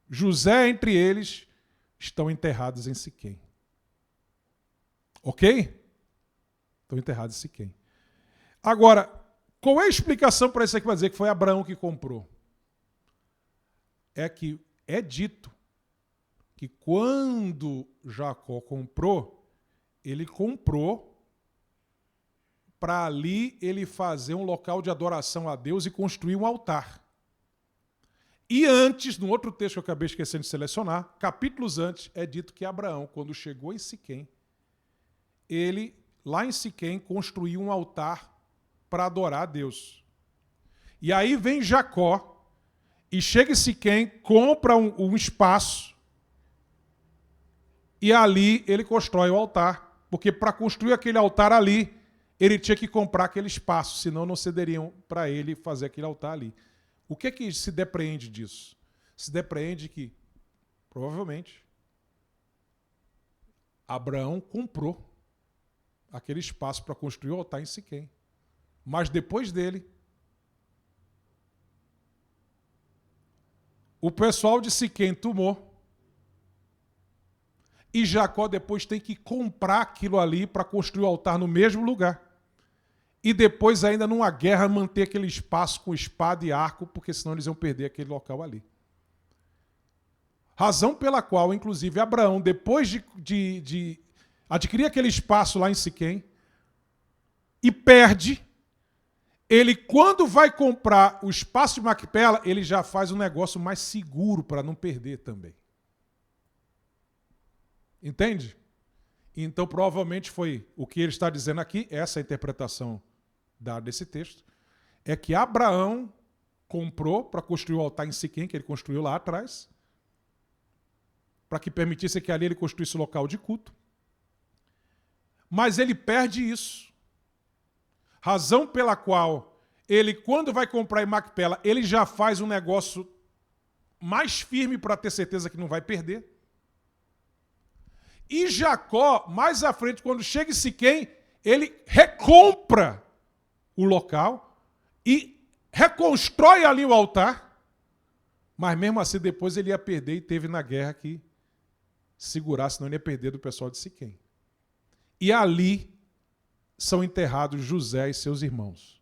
[SPEAKER 1] José entre eles, estão enterrados em Siquém. Ok? Estão enterrados em Siquém. Agora, qual é a explicação para isso aqui? Vai dizer que foi Abraão que comprou. É que é dito que quando Jacó comprou, ele comprou para ali ele fazer um local de adoração a Deus e construir um altar. E antes, no outro texto que eu acabei esquecendo de selecionar, capítulos antes, é dito que Abraão, quando chegou em Siquém, ele, lá em Siquém, construiu um altar para adorar a Deus. E aí vem Jacó e chega em Siquém, compra um espaço e ali ele constrói o altar, porque para construir aquele altar ali, ele tinha que comprar aquele espaço, senão não cederiam para ele fazer aquele altar ali. O que se depreende disso? Se depreende que, provavelmente, Abraão comprou aquele espaço para construir o altar em Siquém. Mas depois dele, o pessoal de Siquém tomou e Jacó depois tem que comprar aquilo ali para construir o altar no mesmo lugar. E depois, ainda numa guerra, manter aquele espaço com espada e arco, porque senão eles iam perder aquele local ali. Razão pela qual, inclusive, Abraão, depois de adquirir aquele espaço lá em Siquém, e perde, ele, quando vai comprar o espaço de Macpela, ele já faz um negócio mais seguro para não perder também. Entende? Então, provavelmente foi o que ele está dizendo aqui, essa é a interpretação dada desse texto, é que Abraão comprou para construir o altar em Siquém, que ele construiu lá atrás, para que permitisse que ali ele construísse o local de culto. Mas ele perde isso. Razão pela qual ele, quando vai comprar em Macpela, ele já faz um negócio mais firme para ter certeza que não vai perder. E Jacó, mais à frente, quando chega em Siquém, ele recompra o local e reconstrói ali o altar, mas mesmo assim depois ele ia perder e teve na guerra que segurar, senão ele ia perder do pessoal de Siquém. E ali são enterrados José e seus irmãos.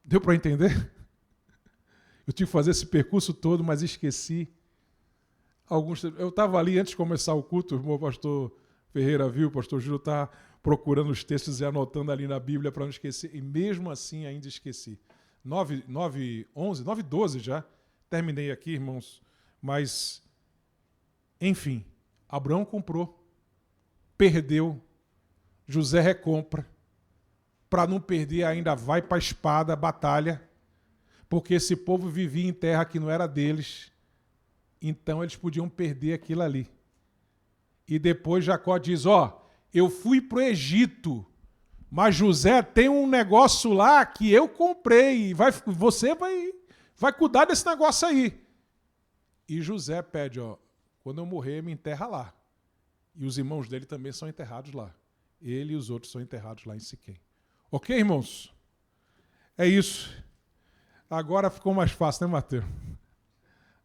[SPEAKER 1] Deu para entender? Eu tive que fazer esse percurso todo, mas esqueci. Eu estava ali antes de começar o culto, o irmão pastor Ferreira viu, o pastor Júlio está procurando os textos e anotando ali na Bíblia para não esquecer, e mesmo assim ainda esqueci. 9:12 já, terminei aqui, irmãos, mas, enfim, Abraão comprou, perdeu, José recompra, para não perder ainda vai para a espada, batalha, porque esse povo vivia em terra que não era deles, então eles podiam perder aquilo ali. E depois Jacó diz, eu fui para o Egito, mas José tem um negócio lá que eu comprei, e você vai cuidar desse negócio aí. E José pede, quando eu morrer, me enterra lá. E os irmãos dele também são enterrados lá. Ele e os outros são enterrados lá em Siquém. Ok, irmãos? É isso. Agora ficou mais fácil, né, Mateus?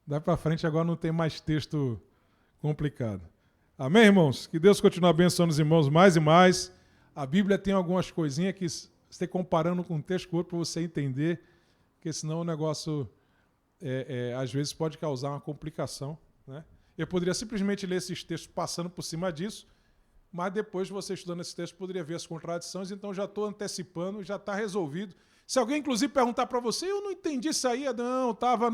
[SPEAKER 1] Dá para frente, agora não tem mais texto complicado. Amém, irmãos? Que Deus continue abençoando os irmãos mais e mais. A Bíblia tem algumas coisinhas que você tem comparando com um texto com o outro para você entender, porque senão o negócio, às vezes, pode causar uma complicação, né? Eu poderia simplesmente ler esses textos passando por cima disso, mas depois, você estudando esses textos, poderia ver as contradições, então já estou antecipando, já está resolvido. Se alguém, inclusive, perguntar para você, eu não entendi isso aí, não, estava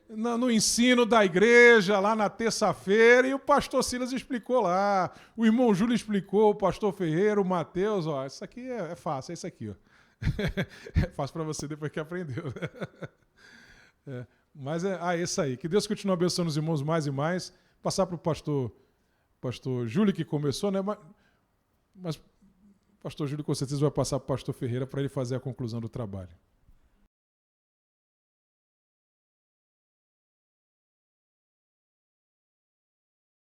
[SPEAKER 1] no ensino da igreja, lá na terça-feira, e o pastor Silas explicou lá, o irmão Júlio explicou, o pastor Ferreira, o Mateus, isso aqui é fácil, é isso aqui. É fácil para você depois que aprendeu. Mas é isso aí. Que Deus continue abençoando os irmãos mais e mais. Passar para o pastor Júlio, que começou, né? Mas o pastor Júlio com certeza vai passar para o pastor Ferreira para ele fazer a conclusão do trabalho.